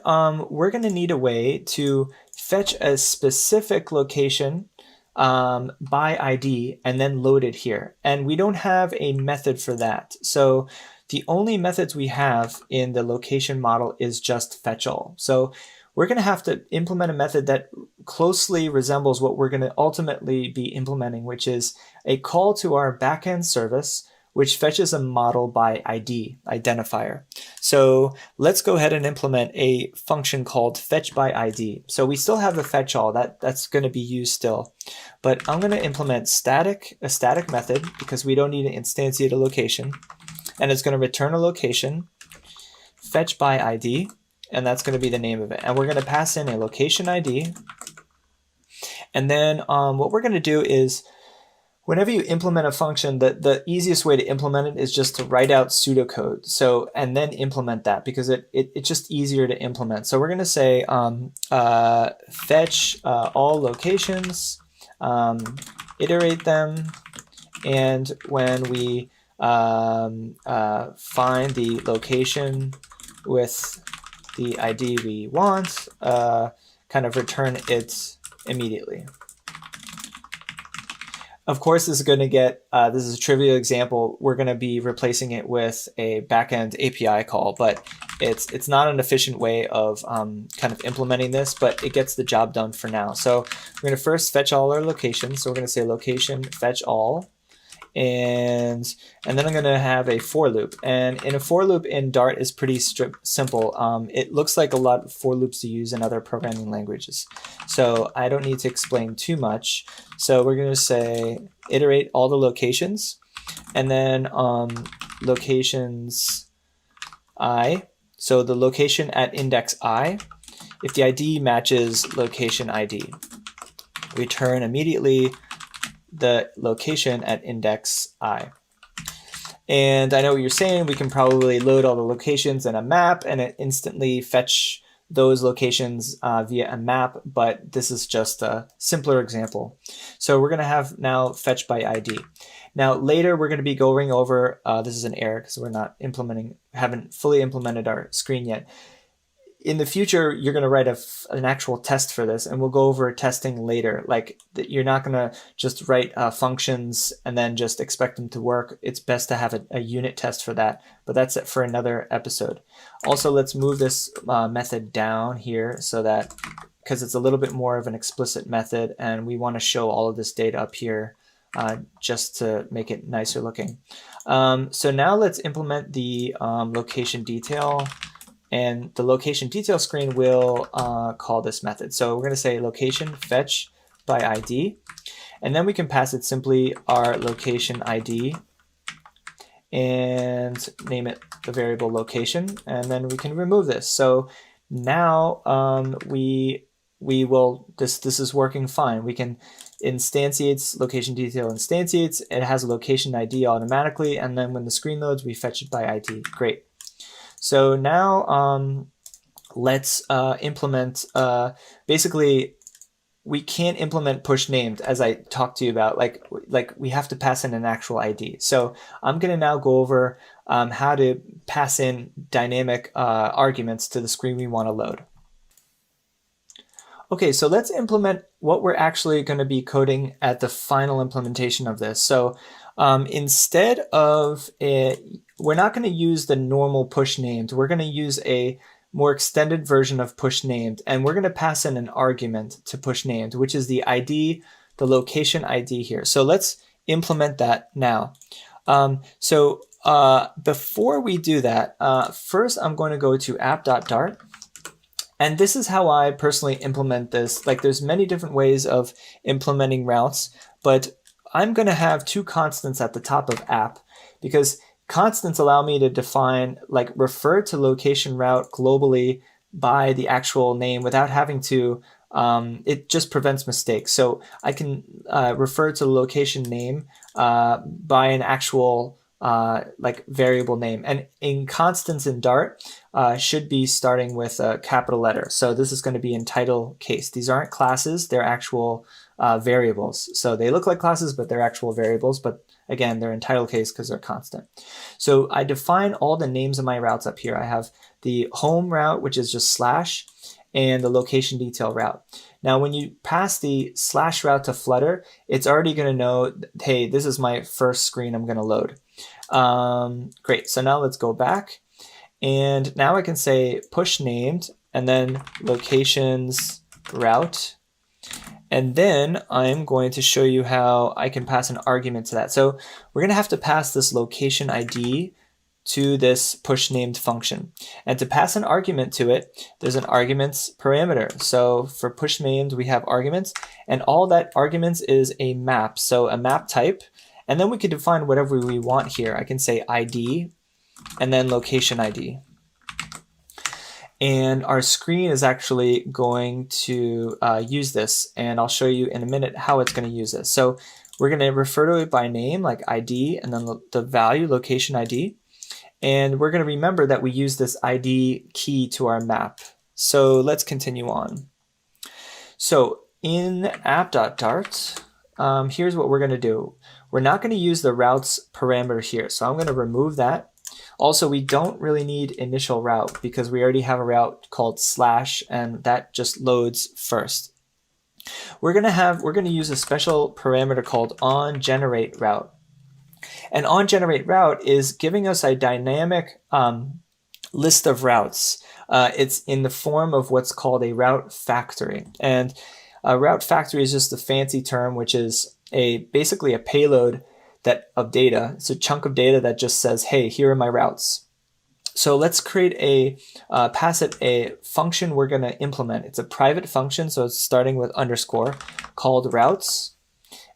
we're going to need a way to fetch a specific location by ID and then load it here. And we don't have a method for that. So the only methods we have in the location model is just fetch all. So we're going to have to implement a method that closely resembles what we're going to ultimately be implementing, which is a call to our backend service, which fetches a model by ID, identifier. So let's go ahead and implement a function called fetch by ID. So we still have the fetch all, that's going to be used still. But I'm going to implement a static method because we don't need to instantiate a location. And it's going to return a location, fetch by ID, and that's going to be the name of it. And we're going to pass in a location ID. And then what we're going to do is, whenever you implement a function, the easiest way to implement it is just to write out pseudocode. So, and then implement that because it's just easier to implement. So we're going to say fetch all locations, iterate them, and when we find the location with the ID we want, kind of return it immediately. Of course, this is going to get, this is a trivial example. We're going to be replacing it with a backend API call, but it's not an efficient way of kind of implementing this, but it gets the job done for now. So we're going to first fetch all our locations. So we're going to say location fetch all. And then I'm going to have a for loop. And in a for loop in Dart is pretty simple. It looks like a lot of for loops you use in other programming languages. So I don't need to explain too much. So we're going to say iterate all the locations, and then locations I. So the location at index I, if the ID matches location ID, return immediately the location at index I. And I know what you're saying, we can probably load all the locations in a map and it instantly fetch those locations via a map, but this is just a simpler example. So we're going to have now fetch by ID. Now later we're going to be going over, this is an error because we're not haven't fully implemented our screen yet. In the future, you're going to write an actual test for this, and we'll go over testing later. Like, you're not going to just write functions and then just expect them to work. It's best to have a unit test for that, but that's it for another episode. Also, let's move this method down here so that, because it's a little bit more of an explicit method, and we want to show all of this data up here just to make it nicer looking. So now let's implement the location detail. And the location detail screen will call this method. So we're going to say location fetch by ID. And then we can pass it simply our location ID and name it the variable location. And then we can remove this. So now this is working fine. We can instantiates location detail instantiates. It has a location ID automatically. And then when the screen loads, we fetch it by ID. Great. So now let's implement, basically we can't implement push named as I talked to you about, like we have to pass in an actual ID. So I'm going to now go over how to pass in dynamic arguments to the screen we want to load. Okay, so let's implement what we're actually going to be coding at the final implementation of this. So we're not going to use the normal push named. We're going to use a more extended version of push named, and we're going to pass in an argument to push named, which is the ID, the location ID here. So let's implement that now. Before we do that, first I'm going to go to app.dart. And this is how I personally implement this. Like, there's many different ways of implementing routes, but I'm going to have two constants at the top of app, because constants allow me to define, like, refer to location route globally by the actual name without having to, it just prevents mistakes. So I can refer to the location name by an actual like variable name. And in constants in Dart should be starting with a capital letter. So this is going to be in title case. These aren't classes, they're actual variables. So they look like classes, but they're actual variables. But again, they're in title case because they're constant. So I define all the names of my routes up here. I have the home route, which is just slash, and the location detail route. Now, when you pass the slash route to Flutter, it's already going to know, hey, this is my first screen I'm going to load. Great. So now let's go back. And now I can say push named and then locations route. And then I'm going to show you how I can pass an argument to that. So we're going to have to pass this location ID to this push named function. And to pass an argument to it, there's an arguments parameter. So for push named, we have arguments, and all that arguments is a map. So a map type, and then we can define whatever we want here. I can say ID and then location ID. And our screen is actually going to use this, and I'll show you in a minute how it's going to use this. So we're going to refer to it by name, like ID, and then the value, location ID. And we're going to remember that we use this ID key to our map. So let's continue on. So in app.dart, here's what we're going to do. We're not going to use the routes parameter here. So I'm going to remove that. Also, we don't really need initial route because we already have a route called slash, and that just loads first. We're going to use a special parameter called onGenerateRoute. And onGenerateRoute is giving us a dynamic list of routes. It's in the form of what's called a route factory. And a route factory is just a fancy term, which is basically a payload of data. It's a chunk of data that just says, hey, here are my routes. So let's create pass it a function we're going to implement. It's a private function, so it's starting with underscore, called routes.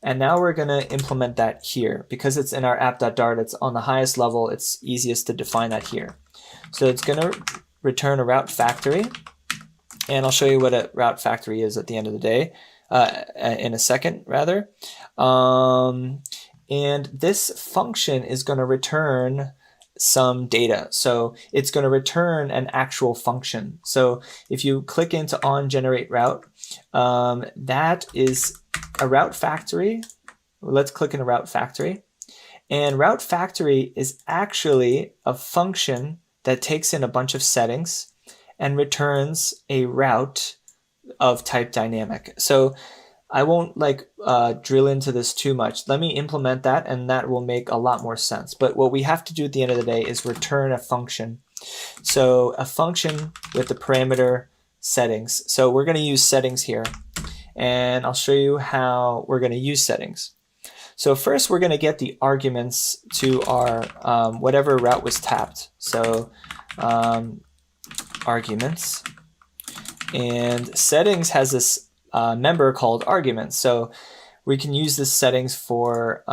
And now we're going to implement that here. Because it's in our app.dart, it's on the highest level, it's easiest to define that here. So it's going to return a route factory. And I'll show you what a route factory is at the end of the day, in a second, rather. And this function is going to return some data. So it's going to return an actual function. So if you click into onGenerateRoute, that is a route factory. Let's click in a route factory. And route factory is actually a function that takes in a bunch of settings and returns a route of type dynamic. So I won't drill into this too much. Let me implement that, and that will make a lot more sense. But what we have to do at the end of the day is return a function. So a function with the parameter settings. So we're going to use settings here, and I'll show you how we're going to use settings. So first we're going to get the arguments to our whatever route was tapped. So arguments, and settings has this member called arguments. So we can use this settings for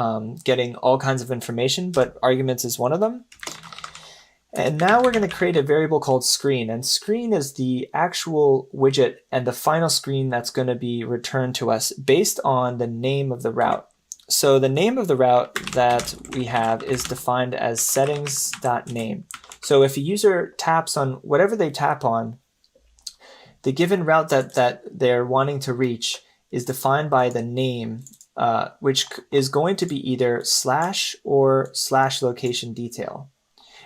getting all kinds of information, but arguments is one of them. And now we're going to create a variable called screen, and screen is the actual widget and the final screen that's going to be returned to us based on the name of the route. So the name of the route that we have is defined as settings.name. So if a user taps on whatever they tap on, the given route that they're wanting to reach is defined by the name, which is going to be either slash or slash location detail.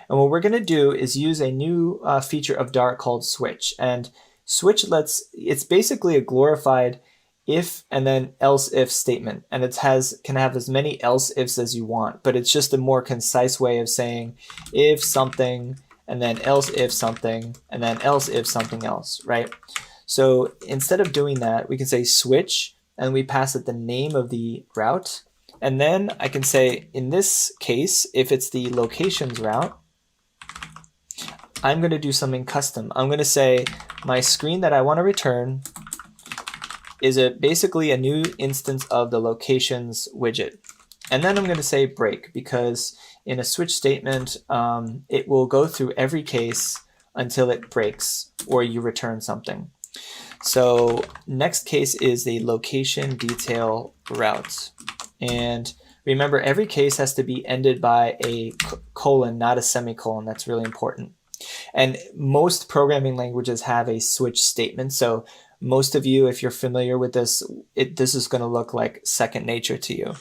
And what we're going to do is use a new feature of Dart called switch. And switch it's basically a glorified if and then else if statement. And it can have as many else ifs as you want, but it's just a more concise way of saying if something, and then else if something, and then else if something else, right? So instead of doing that, we can say switch, and we pass it the name of the route. And then I can say, in this case, if it's the locations route, I'm going to do something custom. I'm going to say my screen that I want to return is basically a new instance of the locations widget. And then I'm going to say break, because in a switch statement, it will go through every case until it breaks or you return something. So next case is the location detail route. And remember, every case has to be ended by a colon, not a semicolon. That's really important. And most programming languages have a switch statement. So most of you, if you're familiar with this, this is going to look like second nature to you.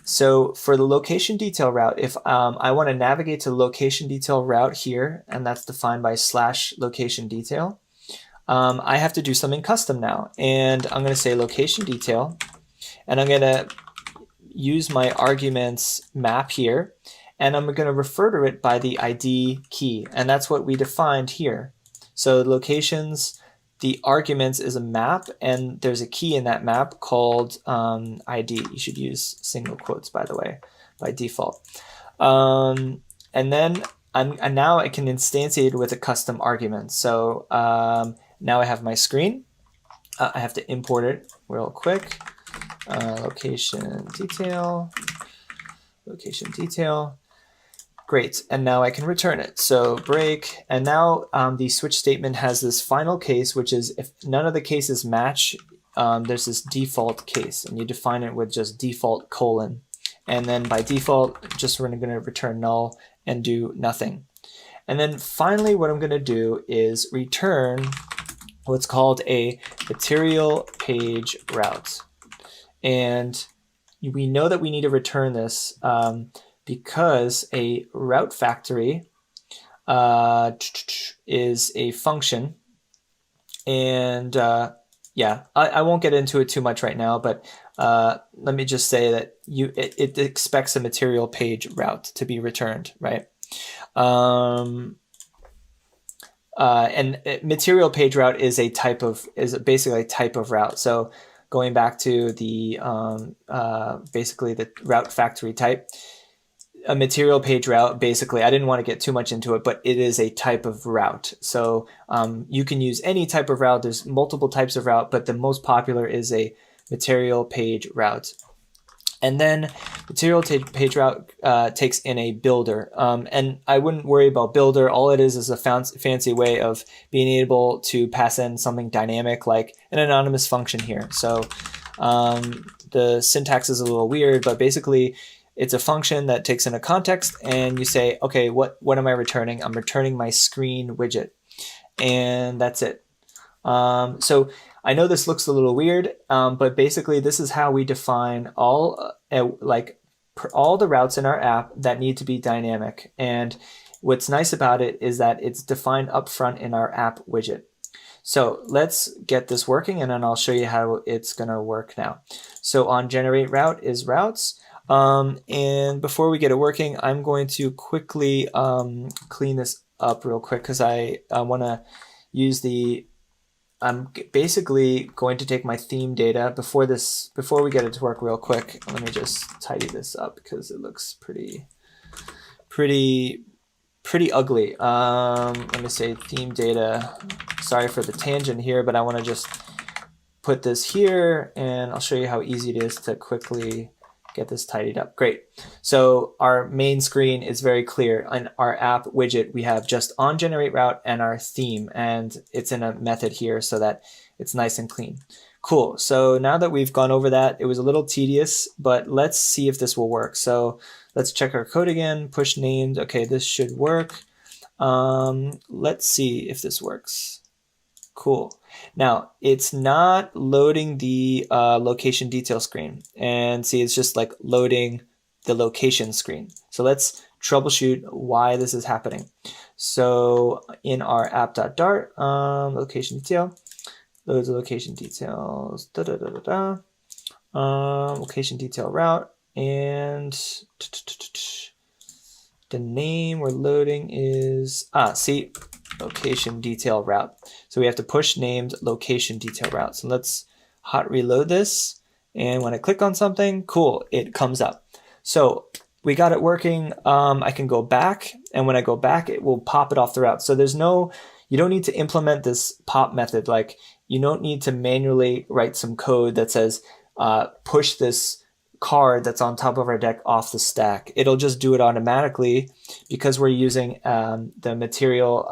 So for the location detail route, if I want to navigate to location detail route here, and that's defined by /location detail, I have to do something custom now. And I'm going to say location detail, and I'm going to use my arguments map here, and I'm going to refer to it by the ID key, and that's what we defined here. So locations, the arguments is a map, and there's a key in that map called ID. You should use single quotes, by the way, by default. And then now I can instantiate with a custom argument. So now I have my screen. I have to import it real quick. Location detail. Great, and now I can return it. So break, and now the switch statement has this final case, which is if none of the cases match, there's this default case, and you define it with just default colon. And then by default, we're going to return null and do nothing. And then finally, what I'm going to do is return what's called a material page route. And we know that we need to return this because a route factory is a function. And yeah, I won't get into it too much right now, but let me just say that it expects a material page route to be returned, right? And material page route is basically a type of route. So going back to the basically the route factory type, a material page route, basically, I didn't want to get too much into it, but it is a type of route. So you can use any type of route. There's multiple types of route, but the most popular is a material page route. And then material page route takes in a builder. And I wouldn't worry about builder. All it is a fancy way of being able to pass in something dynamic like an anonymous function here. So the syntax is a little weird, but basically it's a function that takes in a context, and you say, okay, what am I returning? I'm returning my screen widget, and that's it. So I know this looks a little weird, but basically this is how we define all the routes in our app that need to be dynamic. And what's nice about it is that it's defined up front in our app widget. So let's get this working, and then I'll show you how it's going to work now. So on generate route is routes. And before we get it working, I'm going to quickly clean this up real quick, because I want to use I'm basically going to take my theme data before we get it to work real quick. Let me just tidy this up because it looks pretty ugly. Let me say theme data. Sorry for the tangent here, but I want to just put this here, and I'll show you how easy it is to quickly get this tidied up. Great. So our main screen is very clear. On our app widget, we have just on generate route and our theme, and it's in a method here so that it's nice and clean. Cool. So now that we've gone over that, it was a little tedious, but let's see if this will work. So let's check our code again, push named. Okay, this should work. Let's see if this works. Cool. Now, it's not loading the location detail screen. And see, it's just like loading the location screen. So let's troubleshoot why this is happening. So in our app.dart, location detail, loads the location details, location detail route, and The name we're loading is, see, location detail route. So we have to push named location detail route. So let's hot reload this. And when I click on something, cool, it comes up. So we got it working. I can go back, and when I go back, it will pop it off the route. So you don't need to implement this pop method. Like, you don't need to manually write some code that says, push this card that's on top of our deck off the stack. It'll just do it automatically because we're using the Material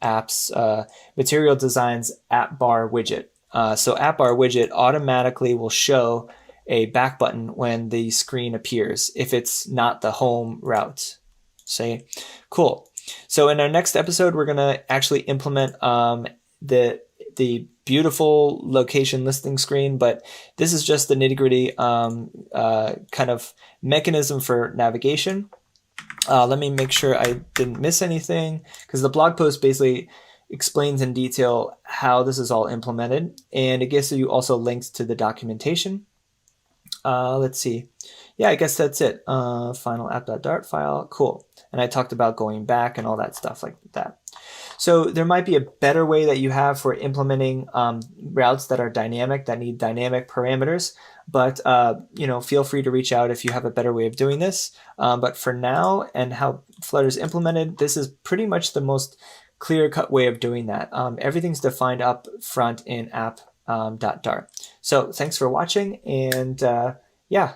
apps, Material Designs app bar widget. So app bar widget automatically will show a back button when the screen appears if it's not the home route. Say, cool. So in our next episode, we're gonna actually implement the beautiful location listing screen, but this is just the nitty-gritty kind of mechanism for navigation. Let me make sure I didn't miss anything, because the blog post basically explains in detail how this is all implemented, and it gives you also links to the documentation. Let's see. Yeah, I guess that's it. Final app.dart file, cool. And I talked about going back and all that stuff like that. So there might be a better way that you have for implementing routes that are dynamic, that need dynamic parameters. But feel free to reach out if you have a better way of doing this. But for now, and how Flutter is implemented, this is pretty much the most clear-cut way of doing that. Everything's defined up front in app.dart. So thanks for watching, and yeah,